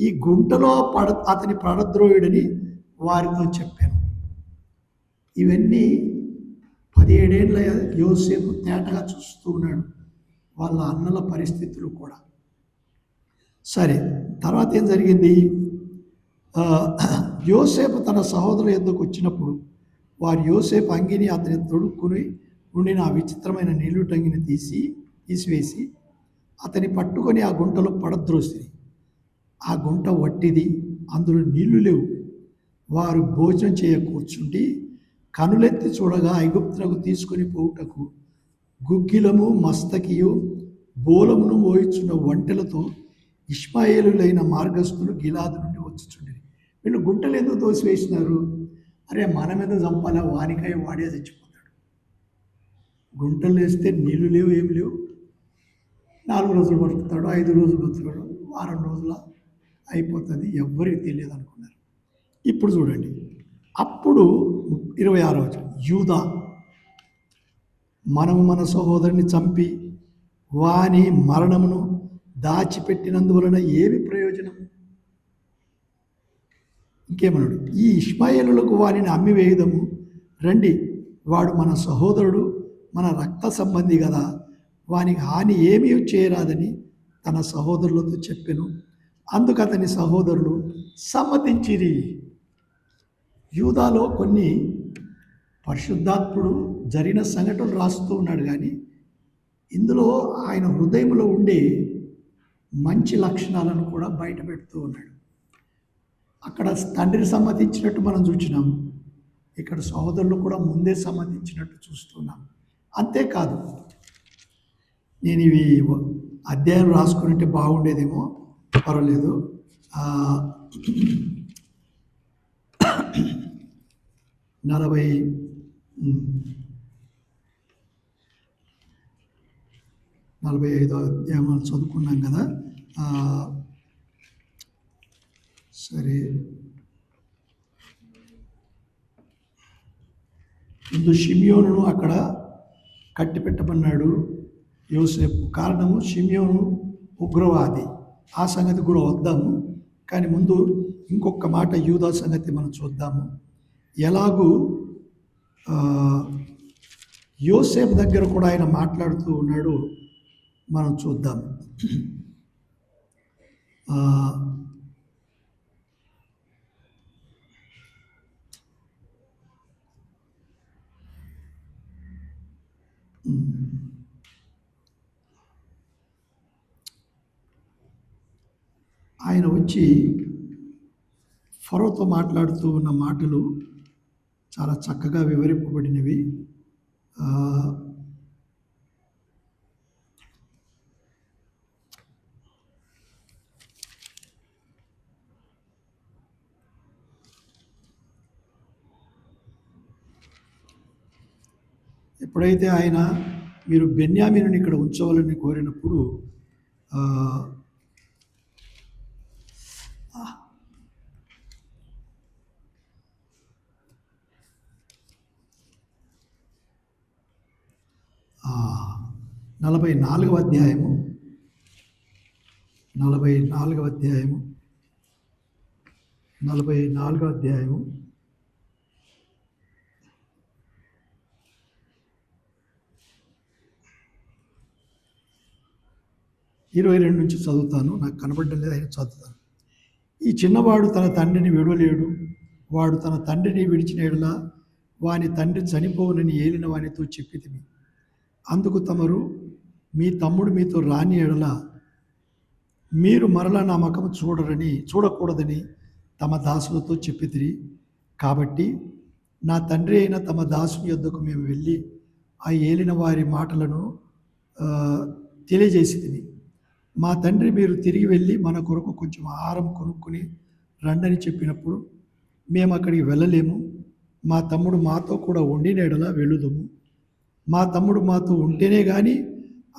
ఈ గుంటలో అతని పడద్రోయుడని వారితో చెప్పాను. ఇవన్నీ 17 ఏళ్ళ యోసేపు తేటగా చూస్తూ ఉన్నాడు, వాళ్ళ అన్నల పరిస్థితులు కూడా. సరే, తర్వాత ఏం జరిగింది? యోసేపు తన సహోదరుల యొద్దకు వచ్చినప్పుడు వారు యోసేపు అంగిని అతని తొడుక్కుని ఉండిన ఆ విచిత్రమైన నీళ్లుటంగిని తీసివేసి అతని పట్టుకొని ఆ గుంటలో పడద్రోసిరి. ఆ గుంట వట్టిది, అందులో నీళ్లు లేవు. వారు భోజనం చేయ కూర్చుండి కనులెత్తి చూడగా ఐగుప్తులకు తీసుకొని పోవుటకు గుగ్గిలము మస్తకియు బోలమును మోయిచున్న ఒంటెలతో ఇష్మాయేలులైన మార్గస్థులు గిలాదు నుండి వచ్చుచుండిరి. వీళ్ళు గుంటలు ఎందుకు తోసివేసినారు? అరే, మన మీద చంపాలా, వానికాయ వాడే చచ్చిపోతాడు. గుంటలు వేస్తే నీళ్ళు లేవు, ఏమి లేవు. 4 రోజులు బతుకుతాడు, 5 రోజులు బతుకుతాడు, వారం రోజుల అయిపోతుంది, ఎవ్వరికి తెలియదు అనుకున్నారు. ఇప్పుడు చూడండి, అప్పుడు 26వ వచనం. యూదా, మనము మన సహోదరుని చంపి వాని మరణమును దాచిపెట్టినందువలన ఏమి ప్రయోజనం? ఇంకేమన్నాడు? ఈ ఇష్మాయేలులకు వారిని అమ్మివేయుదము రండి, వాడు మన సహోదరుడు, మన రక్త సంబంధి కదా, వానికి హాని ఏమీ చేయరాదని తన సహోదరులతో చెప్పెను. అందుకు అతని సహోదరులు సమ్మతించిరి. యూదాలో కొన్ని పరిశుద్ధాత్ముడు జరిగిన సంఘటనలు రాస్తూ ఉన్నాడు, కానీ ఇందులో ఆయన హృదయంలో ఉండే మంచి లక్షణాలను కూడా బయట పెడుతూ ఉన్నాడు. అక్కడ తండ్రికి సమ్మతించినట్టు మనం చూసినాం, ఇక్కడ సహోదరులు కూడా ముందే సమ్మతించినట్టు చూస్తున్నాం. అంతేకాదు, నేను ఇవి అధ్యాయం రాసుకుంటే బాగుండేదేమో, పర్వాలేదు. 45వ అధ్యాయం చదువుకున్నాం కదా. సరే, ముందు షిమ్యోనును అక్కడ కట్టిపెట్టమన్నాడు యోసేపు. కారణము షిమ్యోను ఉగ్రవాది, ఆ సంగతి కూడా వద్దాము. కానీ ముందు ఇంకొక మాట యూదా సంగతి మనం చూద్దాము. ఎలాగూ యోసేపు దగ్గర కూడా ఆయన మాట్లాడుతూ ఉన్నాడు, మనం చూద్దాం. ఆయన వచ్చి ఫరోతో మాట్లాడుతూ ఉన్న మాటలు చాలా చక్కగా వివరింపబడినవి. ఎప్పుడైతే ఆయన మీరు బెన్యామీనుని ఇక్కడ ఉంచవాలని కోరినప్పుడు ఆ, ఆ, 44వ అధ్యాయము 44వ అధ్యాయము 44వ అధ్యాయము 22 నుంచి చదువుతాను, నాకు కనబడడం లేదు, అయినా చదువుతాను. ఈ చిన్నవాడు తన తండ్రిని విడవలేడు, వాడు తన తండ్రిని విడిచిన ఎడల వాని తండ్రి చనిపోవునని ఏలిన వానితో చెప్పితిమి. అందుకు తమరు, మీ తమ్ముడు మీతో రాని ఎడల మీరు మరలా నా ముఖము చూడకూడదని తమ దాసులతో చెప్పితిరి. కాబట్టి నా తండ్రి అయిన తమ దాసుని యొద్దకు మేము వెళ్ళి ఆ ఏలిన వారి మాటలను తెలియజేసితిమి. మా తండ్రి, మీరు తిరిగి వెళ్ళి మన కొరకు కొంచెం ఆహారం కొనుక్కొని రండని చెప్పినప్పుడు మేము అక్కడికి వెళ్ళలేము, మా తమ్ముడు మాతో కూడా ఉండిన ఎడల వెళ్ళుదుము. మా తమ్ముడు మాతో ఉంటేనే కానీ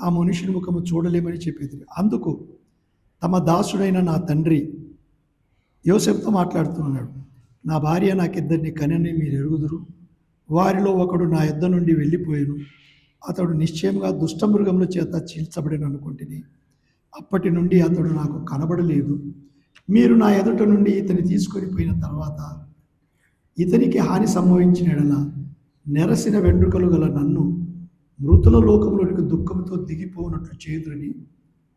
ఆ మనుషుని ముఖము చూడలేమని చెప్పేది. అందుకు తమ దాసుడైన నా తండ్రి యోసేపుతో మాట్లాడుతున్నాడు, నా భార్య నాకిద్దరిని కనని మీరు ఎరుగుదురు. వారిలో ఒకడు నా యొద్ద నుండి వెళ్ళిపోయాను, అతడు నిశ్చయంగా దుష్టమృగముల చేత చీల్చబడిన అనుకుంటుని. అప్పటి నుండి అతడు నాకు కనబడలేదు. మీరు నా ఎదుట నుండి ఇతని తీసుకొని పోయిన తర్వాత ఇతనికి హాని సంభవించిన ఎడల నెరసిన వెంట్రుకలు గల నన్ను మృతుల లోకంలోనికి దుఃఖంతో దిగిపోనట్లు చేదురని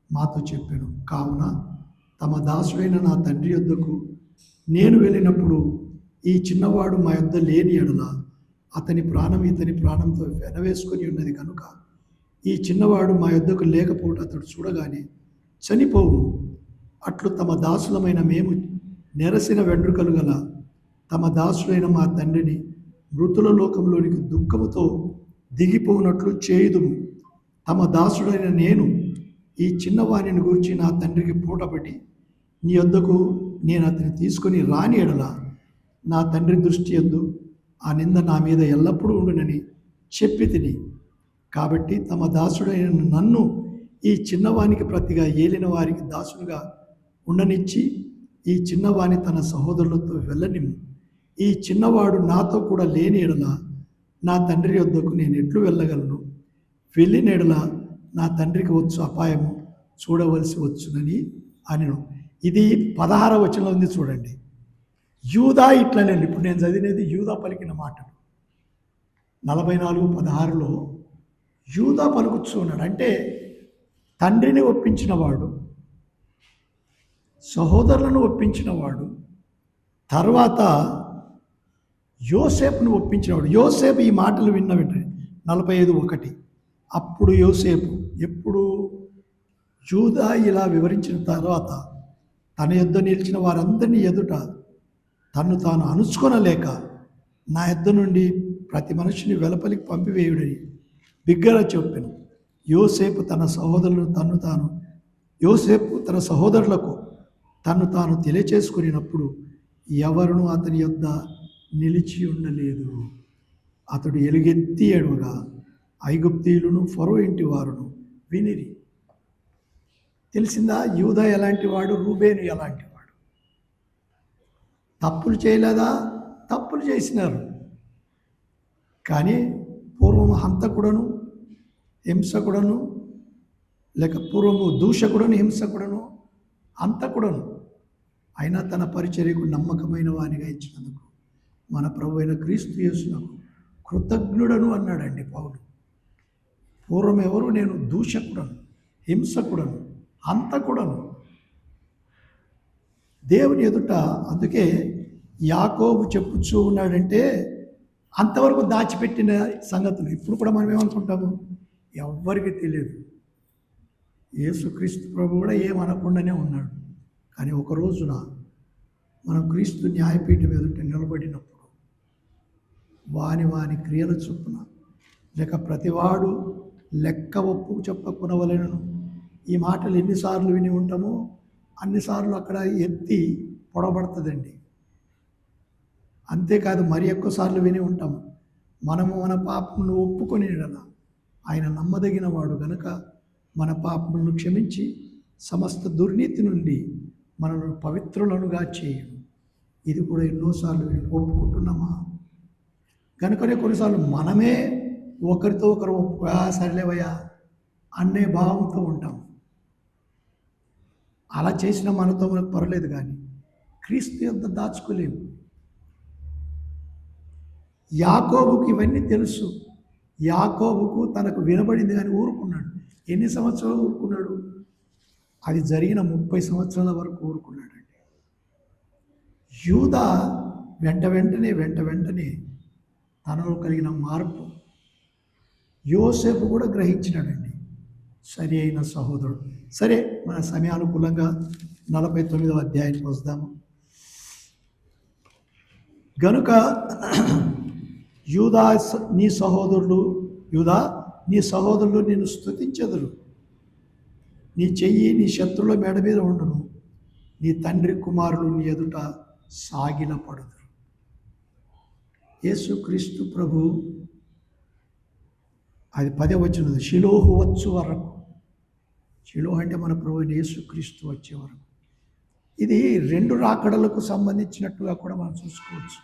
మాతో చెప్పాను. కావున తమ దాసుడైన నా తండ్రి యొద్దకు నేను వెళ్ళినప్పుడు ఈ చిన్నవాడు మా యొద్ద లేని ఎడల అతని ప్రాణం ఇతని ప్రాణంతో వెనవేసుకొని ఉన్నది కనుక ఈ చిన్నవాడు మా యొద్దకు లేకపోవడం అతడు చూడగానే చనిపోవును. అట్లు తమ దాసులమైన మేము నెరసిన వెంట్రుకలు గల తమ దాసుడైన మా తండ్రిని మృతుల లోకంలోనికి దుఃఖముతో దిగిపోనట్లు చేయుదుము. తమ దాసుడైన నేను ఈ చిన్నవాణిని గురించి నా తండ్రికి పూటపడి నీ యొద్దకు నేను అతన్ని తీసుకొని రాని ఎడల నా తండ్రి దృష్టి యందు ఆ నింద నా మీద ఎల్లప్పుడూ ఉండునని చెప్పి తిని. కాబట్టి తమ దాసుడైన నన్ను ఈ చిన్నవానికి ప్రతిగా ఏలిన వారికి దాసుడుగా ఉండనిచ్చి ఈ చిన్నవాని తన సహోదరులతో వెళ్ళనిమ్ము. ఈ చిన్నవాడు నాతో కూడా లేని ఎడల నా తండ్రి యొద్దకు నేను ఎట్లు వెళ్ళగలను? వెళ్ళిన ఎడల నా తండ్రికి వచ్చు అపాయము చూడవలసి వచ్చునని అనెను. ఇది 16వ వచనంలో ఉంది చూడండి. యూదా ఇట్లనే, ఇప్పుడు నేను చదివినది యూదా పలికిన మాటలు. 44:16లో యూదా పలుకుతూ ఉన్నాడు. అంటే తండ్రిని ఒప్పించినవాడు, సహోదరులను ఒప్పించినవాడు, తర్వాత యోసేపును ఒప్పించినవాడు. యోసేపు ఈ మాటలు విన్న వెంటనే 45:1 అప్పుడు యోసేపు, ఎప్పుడు యూదా ఇలా వివరించిన తర్వాత తన యొద్ద నిలిచిన వారందరినీ ఎదుట తన్ను తాను అణుచుకొనలేక నా యొద్ద నుండి ప్రతి మనిషిని వెలుపలికి పంపివేయుడని బిగ్గరగా చెప్పాను. యోసేపు తన సహోదరులకు తను తాను తెలియచేసుకున్నప్పుడు ఎవరునూ అతని యొద్ద నిలిచి ఉండలేదు. అతడు ఎలుగెత్తి ఏడవగా ఐగుప్తీయులను ఫరో ఇంటి వారును వినిరి. తెలిసిందా యూదా ఎలాంటి వాడు, రూబేను ఎలాంటి వాడు? తప్పులు చేయలేదా? తప్పులు చేసినారు. కానీ పూర్వము హంతకుడను, హింసకుడను, లేక పూర్వము దూషకుడను, హింసకుడను, హంతకుడను, అయినా తన పరిచర్యకు నమ్మకమైన వానిగా ఇచ్చినందుకు మన ప్రభు అయిన క్రీస్తు యేసునకు కృతజ్ఞుడను అన్నాడండి పౌలు. పూర్వం ఎవరు? నేను దూషకుడను, హింసకుడను, హంతకుడను. దేవుని ఎదుట అందుకే యాకోబు చెప్పుచూ ఉన్నాడంటే అంతవరకు దాచిపెట్టిన సంగతులు ఇప్పుడు కూడా మనం ఏమనుకుంటాము? ఎవ్వరికి తెలియదు. యేసుక్రీస్తు ప్రభు కూడా ఏమనకుండానే ఉన్నాడు. కానీ ఒక రోజున మనం క్రీస్తు న్యాయపీఠం ఎదుట నిలబడినప్పుడు వాని క్రియల చొప్పున లేక ప్రతివాడు లెక్క ఒప్పు చెప్పకునవలెనను. ఈ మాటలు ఎన్నిసార్లు విని ఉంటామో అన్నిసార్లు అక్కడ ఎత్తి పొడబడుతుందండి. అంతేకాదు మరి ఎక్కువసార్లు విని ఉంటాము. మనము మన పాపమును ఒప్పుకొని ఆయన నమ్మదగిన వాడు గనుక మన పాపములను క్షమించి సమస్త దుర్నీతి నుండి మనను పవిత్రులనుగా చేయు. ఇది కూడా ఎన్నోసార్లు ఒప్పుకుంటున్నామా? కనుకనే కొన్నిసార్లు మనమే ఒకరితో ఒకరు సరిలేవయ్యా అనే భావంతో ఉంటాం. అలా చేసిన మనతో మనకు పర్లేదు, కానీ క్రీస్తు యొద్ద దాచుకోలేము. యాకోబుకి ఇవన్నీ తెలుసు. యాకోబుకు తనకు వినబడింది కానీ ఊరుకున్నాడు. ఎన్ని సంవత్సరాలు ఊరుకున్నాడు? అది జరిగిన 30 సంవత్సరాల వరకు ఊరుకున్నాడండి. యూదా వెంట వెంటనే తనలో కలిగిన మార్పు యోసేపు కూడా గ్రహించినాడండి. సరి అయిన సహోదరుడు. సరే, మన సమయానుకూలంగా 49వ అధ్యాయానికి వస్తాము. గనుక యూదా నీ సహోదరులు నిన్ను స్తుతించెదరు. నీ చెయ్యి నీ శత్రుల మెడ మీద ఉండును. నీ తండ్రి కుమారులు నీ ఎదుట సాగిలపడుదురు. యేసుక్రీస్తు ప్రభు, అది 10వ వచనం, షిలోహు వచ్చు వరకు. షిలోహు అంటే మన ప్రభు యేసుక్రీస్తు వచ్చే వరకు. ఇది 2 రాకడలకు సంబంధించినట్టుగా కూడా మనం చూసుకోవచ్చు.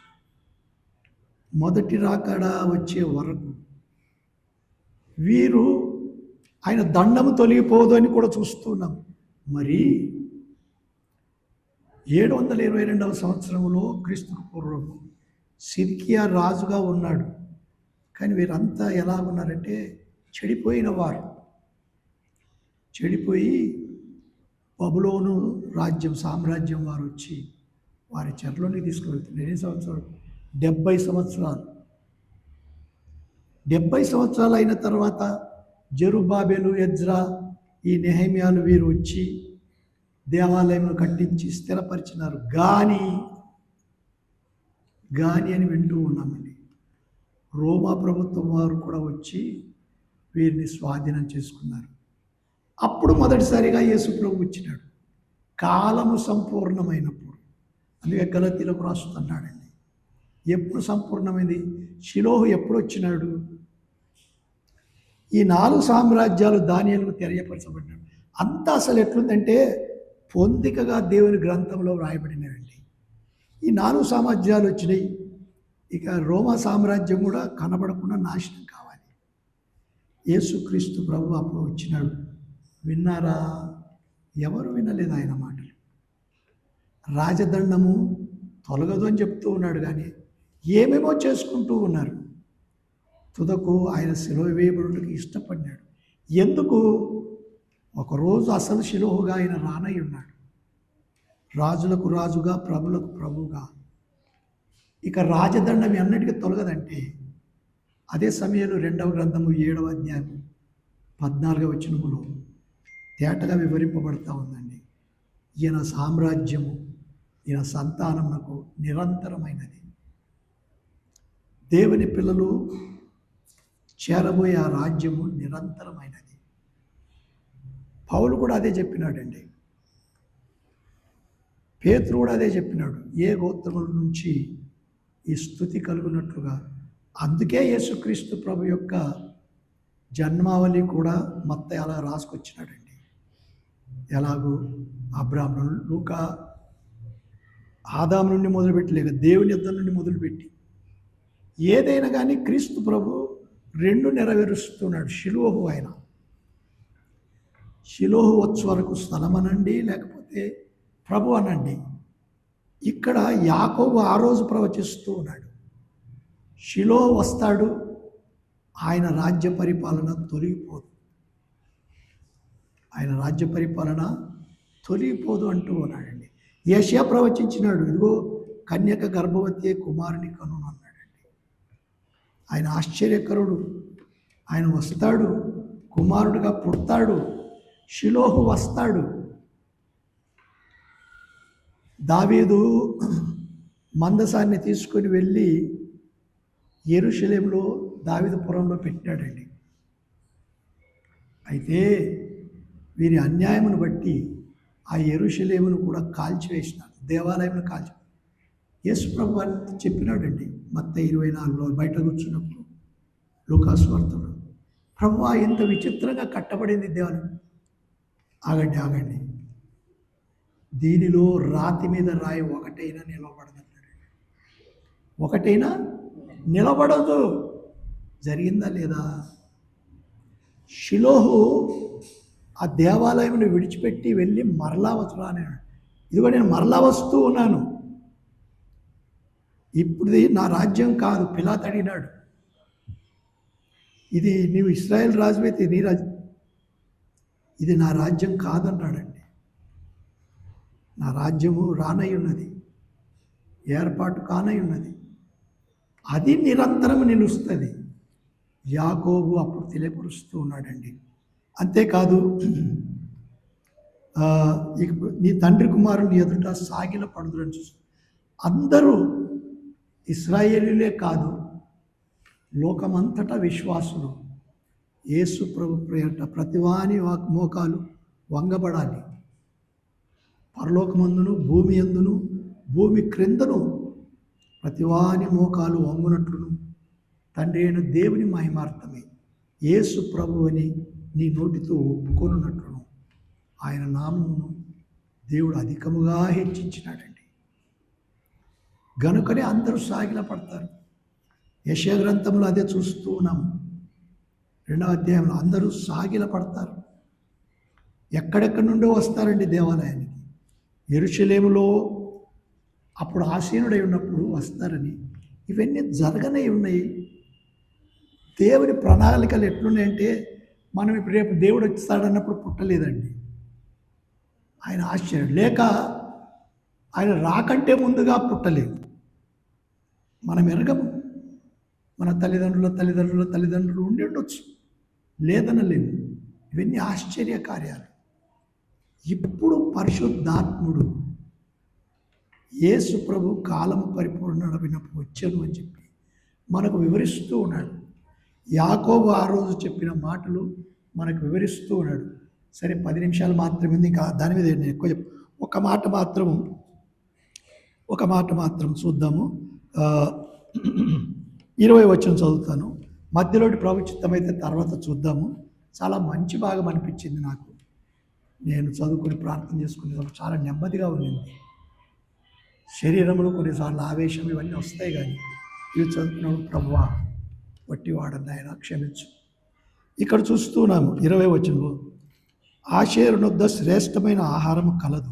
మొదటి రాకడ వచ్చే వరకు వీరు ఆయన దండము తొలగిపోదు అని కూడా చూస్తున్నాం. మరి 722వ సంవత్సరంలో క్రీస్తుకు పూర్వం సిద్కియా రాజుగా ఉన్నాడు. కానీ వీరంతా ఎలా ఉన్నారంటే చెడిపోయిన వారు. చెడిపోయి బబులోను సామ్రాజ్యం వారు వచ్చి వారి చెరలోకి తీసుకువెళ్తున్నారు. ఎన్ని సంవత్సరాలు? 70 సంవత్సరాలు. 70 సంవత్సరాలు అయిన తర్వాత జెరుబ్బాబెలు, ఎజ్రా, ఈ నెహెమ్యాలు వీరు వచ్చి దేవాలయంను కట్టించి స్థిరపరిచినారు. గాని అని వింటూ ఉన్నామండి. రోమా ప్రభుత్వం వారు కూడా వచ్చి వీరిని స్వాధీనం చేసుకున్నారు. అప్పుడు మొదటిసారిగా యేసు ప్రభు వచ్చినాడు, కాలము సంపూర్ణమైనప్పుడు. అందుకే గలతీలకు రాస్తున్నాడండి. ఎప్పుడు సంపూర్ణమైంది? షిలోహు ఎప్పుడు వచ్చినాడు? ఈ 4 సామ్రాజ్యాలు దానియేలుకు తెలియపరచబడ్డాడు. అంతా అసలు ఎట్లుందంటే పొందికగా దేవుని గ్రంథంలో వ్రాయబడినవండి. ఈ 4 సామ్రాజ్యాలు వచ్చినాయి. ఇక రోమా సామ్రాజ్యం కూడా కనబడకుండా నాశనం కావాలి. యేసుక్రీస్తు ప్రభు అప్పుడు వచ్చినాడు. విన్నారా? ఎవరు వినలేదు ఆయన మాటలు. రాజదండము తొలగదు అని చెప్తూ ఉన్నాడు, కానీ ఏమేమో చేసుకుంటూ ఉన్నారు. తుదకు ఆయన శిలువ వేయబడుటకు ఇష్టపడ్డాడు. ఎందుకు? ఒకరోజు అసలు శిలువగా ఆయన రానై ఉన్నాడు. రాజులకు రాజుగా, ప్రభులకు ప్రభుగా. ఇక రాజదండం ఎన్నటికీ తొలగదంటే అదే సమయంలో 2వ గ్రంథము 7వ అధ్యాయం 14వ వచనములో తేటగా వివరింపబడతా ఉందండి. ఈయన సామ్రాజ్యము, ఈయన సంతానమునకు నిరంతరమైనది. దేవుని పిల్లలు చేరబోయే ఆ రాజ్యము నిరంతరమైనది. పౌలు కూడా అదే చెప్పినాడండి. పేతురు కూడా అదే చెప్పినాడు. ఏ గోత్రముల నుంచి ఈ స్తుతి కలుగునట్లుగా. అందుకే యేసుక్రీస్తు ప్రభు యొక్క జన్మావళి కూడా మత్తయి అలా రాసుకొచ్చినాడండి. ఎలాగూ అబ్రాహాము, లూకా ఆదాము నుండి మొదలుపెట్టి, లేక దేవుని యుద్ధం నుండి మొదలుపెట్టి ఏదైనా కానీ క్రీస్తు ప్రభు 2 నెరవేరుస్తున్నాడు. షిలోహు ఆయన షిలోహు వచ్చు వరకు స్థలం అనండి, లేకపోతే ప్రభు అనండి. ఇక్కడ యాకోబు ఆ రోజు ప్రవచిస్తూ ఉన్నాడు. షిలోహు వస్తాడు, ఆయన రాజ్య పరిపాలన తొలగిపోదు, ఆయన రాజ్య పరిపాలన తొలగిపోదు అంటూ ఉన్నాడండి. యెషయా ప్రవచించినాడు, ఇదిగో కన్యక గర్భవతి కుమారుని కనును అన్నాడండి. ఆయన ఆశ్చర్యకరుడు. ఆయన వస్తాడు, కుమారుడుగా పుడతాడు, షిలోహు వస్తాడు. దావీదు మందసాన్ని తీసుకొని వెళ్ళి యెరూషలేములో దావీదుపురంలో పెట్టాడండి. అయితే వీరి అన్యాయమును బట్టి ఆ యెరూషలేమును కూడా కాల్చివేసినాడు, దేవాలయమును కాల్చి. యేసు ప్రభు వారితో చెప్పినాడండి మత్తయి 24లో బయట కూర్చున్నప్పుడు, లూకా సువార్తలో, ప్రభువా ఇంత విచిత్రంగా కట్టబడింది దేవాలయం. ఆగండి, దీనిలో రాతి మీద రాయి ఒకటైనా నిలబడదన్నాడు. ఒకటైనా నిలబడదు. జరిగిందా లేదా? షిలోహు ఆ దేవాలయంను విడిచిపెట్టి వెళ్ళి మరలా వస్తున్నాను. ఇదిగో నేను మరలా వస్తూ ఉన్నాను, ఇప్పుడు నా రాజ్యం కాదు. పిలాతు అడిగినాడు, ఇది నీవు ఇశ్రాయేల్ రాజు అయితే నీ రాజ్యం, ఇది నా రాజ్యం కాదన్నాడండి. నా రాజ్యము రానై ఉన్నది, ఏర్పాటు కానై ఉన్నది, అది నిరంతరం నిలుస్తుంది. యాకోబు అప్పుడు తెలియపరుస్తూ ఉన్నాడండి. అంతేకాదు, నీ తండ్రి కుమారుని ఎదుట సాగిల పడుదురని చూస్తూ అందరూ ఇశ్రాయేలీలే కాదు, లోకమంతటా విశ్వాసులు యేసు ప్రభు ప్రియట ప్రతివాని మోకాలు వంగబడాలి. పరలోకమందును భూమి యందును భూమి క్రిందను ప్రతివాని మోకాలు వంగునట్లును తండ్రి అయిన దేవుని మహిమార్థమే యేసు ప్రభు అని నీ నోటితో ఒప్పుకొనున్నట్లును ఆయన నామమును దేవుడు అధికముగా హెచ్చించినాడండి. గనుకనే అందరూ సాగిల పడతారు. యెషయా గ్రంథంలో అదే చూస్తూ ఉన్నాము. 2వ అధ్యాయంలో అందరూ సాగిల పడతారు. ఎక్కడెక్కడి నుండో వస్తారండి దేవాలయానికి. యెరూషలేములో అప్పుడు ఆసీనుడై ఉన్నప్పుడు వస్తారని ఇవన్నీ జరగనే ఉన్నాయి. దేవుని ప్రణాళికలు ఎట్లున్నాయంటే, మనం ఇప్పుడు రేపు దేవుడు వచ్చాడన్నప్పుడు పుట్టలేదండి. ఆయన ఆశ్చర్యం లేక ఆయన రాకంటే ముందుగా పుట్టలేదు. మనం ఎరగము. మన తల్లిదండ్రులు ఉండి ఉండొచ్చు, లేదనలేము. ఇవన్నీ ఆశ్చర్య కార్యాలు. ఇప్పుడు పరిశుద్ధాత్ముడు యేసు ప్రభు కాలము పరిపూర్ణమైనప్పుడు వచ్చాను అని చెప్పి మనకు వివరిస్తూ ఉన్నాడు. యాకోబు ఆ రోజు చెప్పిన మాటలు మనకు వివరిస్తూ ఉన్నాడు. సరే, 10 నిమిషాలు మాత్రమే ఉంది, ఇంకా దాని మీద నేను ఎక్కువ ఒక మాట మాత్రం చూద్దాము. 20 వచనం చదువుతాను. మధ్యలోటి ప్రభు చిత్తమైతే తర్వాత చూద్దాము. చాలా మంచి భాగం అనిపించింది నాకు. నేను చదువుకొని ప్రార్థన చేసుకునేటప్పుడు చాలా నెమ్మదిగా ఉండింది. శరీరంలో కొన్నిసార్లు ఆవేశం ఇవన్నీ వస్తాయి, కానీ ఇవి చదువుకున్నప్పుడు ప్రభువా వట్టివాడని ఆయన క్షమించు. ఇక్కడ చూస్తున్నాము 20 వచనంలో, ఆషేరునొద్ద శ్రేష్టమైన ఆహారం కలదు,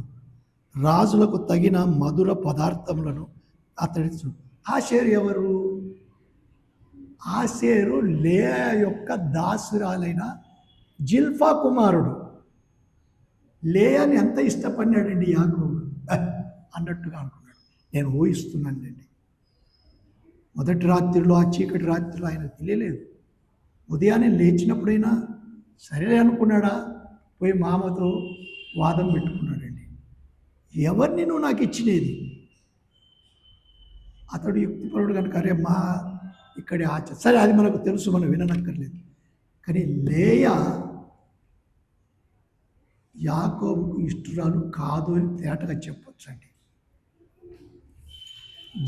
రాజులకు తగిన మధుర పదార్థములను అతడి. ఆషేరు ఎవరు? ఆషేరు లేయా యొక్క దాసురాలైన జిల్ఫా కుమారుడు. లేయాని ఎంత ఇష్టపడినాడండి యాకోబు అన్నట్టుగా అనుకున్నాడు. నేను ఊహిస్తున్నానండి. మొదటి రాత్రిలో, ఆ చీకటి రాత్రిలో ఆయన తెలియలేదు. ఉదయాన్నే లేచినప్పుడైనా సరే అనుకున్నాడా? పోయి మామతో వాదం పెట్టుకున్నాడండి. ఎవరిని నువ్వు నాకు ఇచ్చినేది? అతడు యుక్తిపరుడు కనుక, అరే మా ఇక్కడే సరే, అది మనకు తెలుసు, మనం విననక్కర్లేదు. కానీ లేయా యాకోబుకు ఇష్టురాలు కాదు అని తేటగా చెప్పొచ్చండి.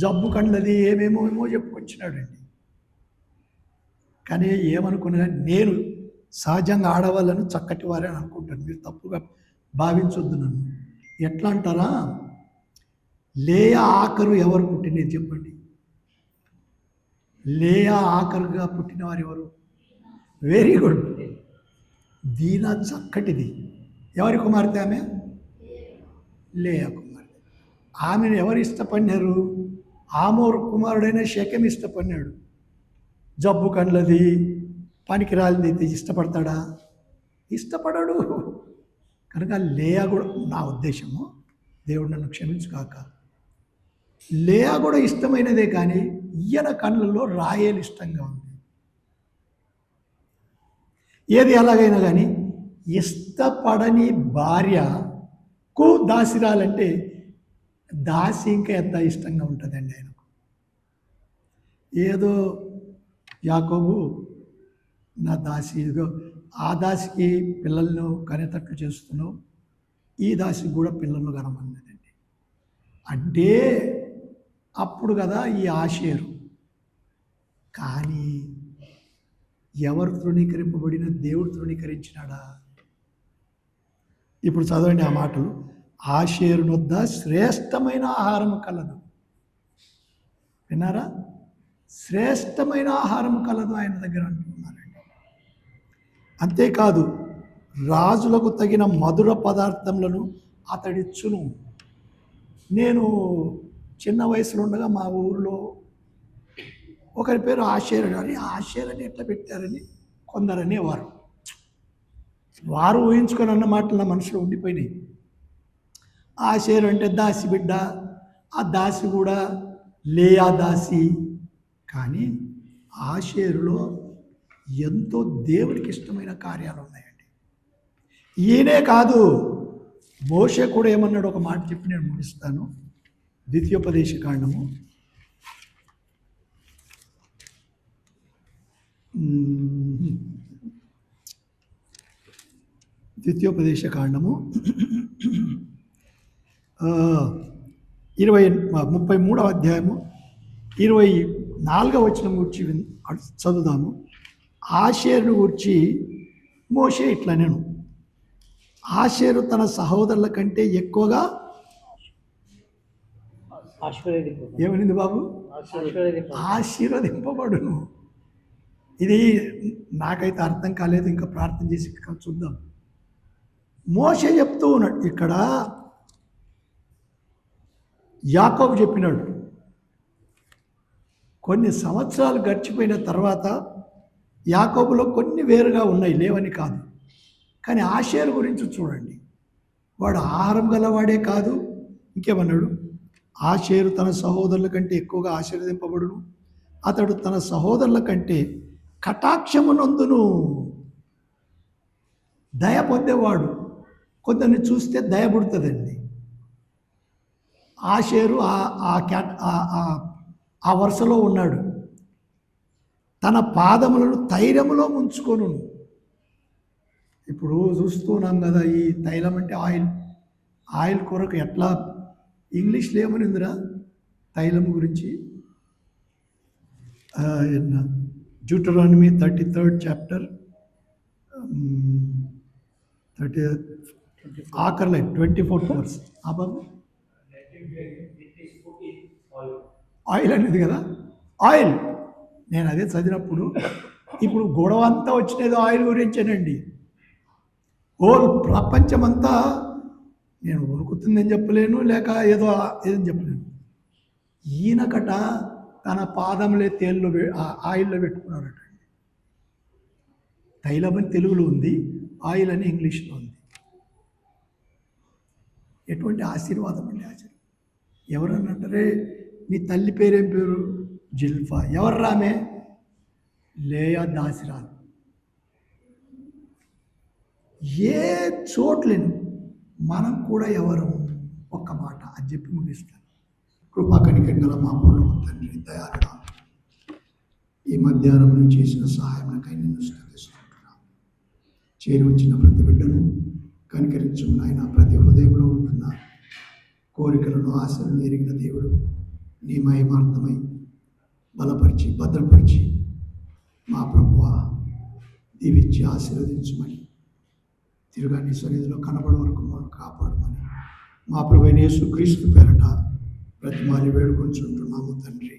జబ్బు కండ్లది ఏమేమో చెప్పుకొచ్చినాడండి. కానీ ఏమనుకున్నా, నేను సహజంగా ఆడవాళ్ళను చక్కటి వారే అని అనుకుంటాను. మీరు తప్పుగా భావించొద్దు నన్ను. ఎట్లా అంటారా? లేయా ఆఖరు ఎవరు పుట్టినది చెప్పండి? లేయా ఆఖరుగా పుట్టిన వారు ఎవరు? Very good. దీనా చక్కటిది. ఎవరి కుమార్తె ఆమె? లేయా కుమార్తె. ఆమెను ఎవరు ఇష్టపడినారు? ఆమోరు కుమారుడైన షెకెం ఇష్టపడినాడు. జబ్బు కండ్లది, పనికి రాలిది ఇష్టపడతాడా? ఇష్టపడడు. కనుక లేయా కూడా, నా ఉద్దేశము, దేవుడు నన్ను క్షమించుగాక, లేయా కూడా ఇష్టమైనదే, కానీ ఈయన కళ్ళల్లో రాయేలు ఇష్టంగా ఉంది. ఏది ఎలాగైనా కానీ ఇష్టపడని భార్యకు దాసిరాలంటే దాసి ఇంకా ఎంత ఇష్టంగా ఉంటుందండి ఆయనకు. ఏదో యాకోబు నా దాసి, ఇదిగో ఆ దాసికి పిల్లలను కనేటట్లు చేస్తున్నావు, ఈ దాసికి కూడా పిల్లలను కనమన్నదండి. అంటే అప్పుడు కదా ఈ ఆషేరు. కానీ ఎవరు తృణీకరింపబడిన దేవుడు తృణీకరించినాడా? ఇప్పుడు చదవండి ఆ మాటలు. ఆషేరునొద్ద శ్రేష్టమైన ఆహారం కలదు. విన్నారా? శ్రేష్టమైన ఆహారం కలదు ఆయన దగ్గర అంటున్నారండి. అంతేకాదు రాజులకు తగిన మధుర పదార్థములను అతడిచ్చును. నేను చిన్న వయసులో ఉండగా మా ఊరిలో ఒకరి పేరు ఆషేరు అని, ఆషేరని ఎట్లా పెట్టారని కొందరు అనేవారు. వారు ఊహించుకొని అన్న మాటలు నా మనసులో ఉండిపోయినాయి. ఆషేరు అంటే దాసి బిడ్డ, ఆ దాసి కూడా లేయా దాసి. కానీ ఆషేరులో ఎంతో దేవుడికి ఇష్టమైన కార్యాలు ఉన్నాయండి. ఈయనే కాదు, మోషే కూడా ఏమన్నాడు, ఒక మాట చెప్పి నేను ముగిస్తాను. ద్వితీయోపదేశ కాండము 33వ అధ్యాయము 24వ వచనం గురించి చదువుదాము. ఆషేరును గురించి మోషే ఇట్లా నేను, ఆషేరు తన సహోదరుల కంటే ఎక్కువగా ఏమనింది బాబు? ఆశీర్వదింపబడును. ఇది నాకైతే అర్థం కాలేదు, ఇంకా ప్రార్థన చేసి చూద్దాం. మోషే చెప్తూ ఉన్నాడు, ఇక్కడ యాకోబు చెప్పినాడు. కొన్ని సంవత్సరాలు గడిచిపోయిన తర్వాత యాకోబులో కొన్ని వేరుగా ఉన్నాయి, లేవని కాదు. కానీ ఆషేరు గురించి చూడండి, వాడు ఆహారం గలవాడే కాదు, ఇంకేమన్నాడు? ఆషేరు తన సహోదరుల కంటే ఎక్కువగా ఆశీర్వదింపబడును, అతడు తన సహోదరుల కంటే కటాక్షమునందును. దయ పొందేవాడు, కొందరిని చూస్తే దయ పుడుతుందండి. ఆషేరు ఆ వరుసలో ఉన్నాడు. తన పాదములను తైలములో ముంచుకొను. ఇప్పుడు చూస్తున్నాం కదా, ఈ తైలం అంటే ఆయిల్ కొరకు ఎట్లా, ఇంగ్లీష్లో ఏమనిందిరా తైలం గురించి? Deuteronomy 33rd chapter 30 24th verse. బాబు ఆయిల్ అనేది కదా, ఆయిల్. నేను అదే చదివినప్పుడు ఇప్పుడు గొడవ అంతా వచ్చినది ఆయిల్ గురించేనండి. హోల్ ప్రపంచమంతా, నేను ఉరుకుతుందని చెప్పలేను, లేక ఏదో ఏదని చెప్పలేను. ఈయనకట తన పాదములే తేల్లో ఆయిల్లో పెట్టుకున్నారట. తైలం అని తెలుగులో ఉంది, ఆయిల్ అని ఇంగ్లీష్లో ఉంది. ఎటువంటి ఆశీర్వాదం అండి ఆశీర్వాదం. ఎవరన్నంటారే, నీ తల్లి పేరేం పేరు? జిల్ఫా. ఎవరు రామే? లేయా దాసిరాలు. ఏ చోట్లేను మనం కూడా ఎవరు? ఒక్క మాట అది చెప్పి ముగిస్తాను. కృపా కనికరించిన మా పూర్ణ తండ్రి దయాళుడా, ఈ మధ్యాహ్నం చేసిన సహాయంకై నిన్ను స్తుతిస్తున్నాను. చేరి వచ్చిన ప్రతి బిడ్డను కనికరించు నాయన. ప్రతి హృదయంలో ఉంటున్న కోరికలను ఆశలను ఎరిగిన దేవుడు, నీ మహిమార్థమై బలపరిచి భద్రపరిచి మా ప్రభువా దీవించి ఆశీర్వదించమని, తిరుగా నీ సన్నిధిలో కనబడే వరకు మనం కాపాడమని మా ప్రభువైన యేసుక్రీస్తు పేరట బ్రతిమాలి వేడుకొంచుంటున్నాము తండ్రి.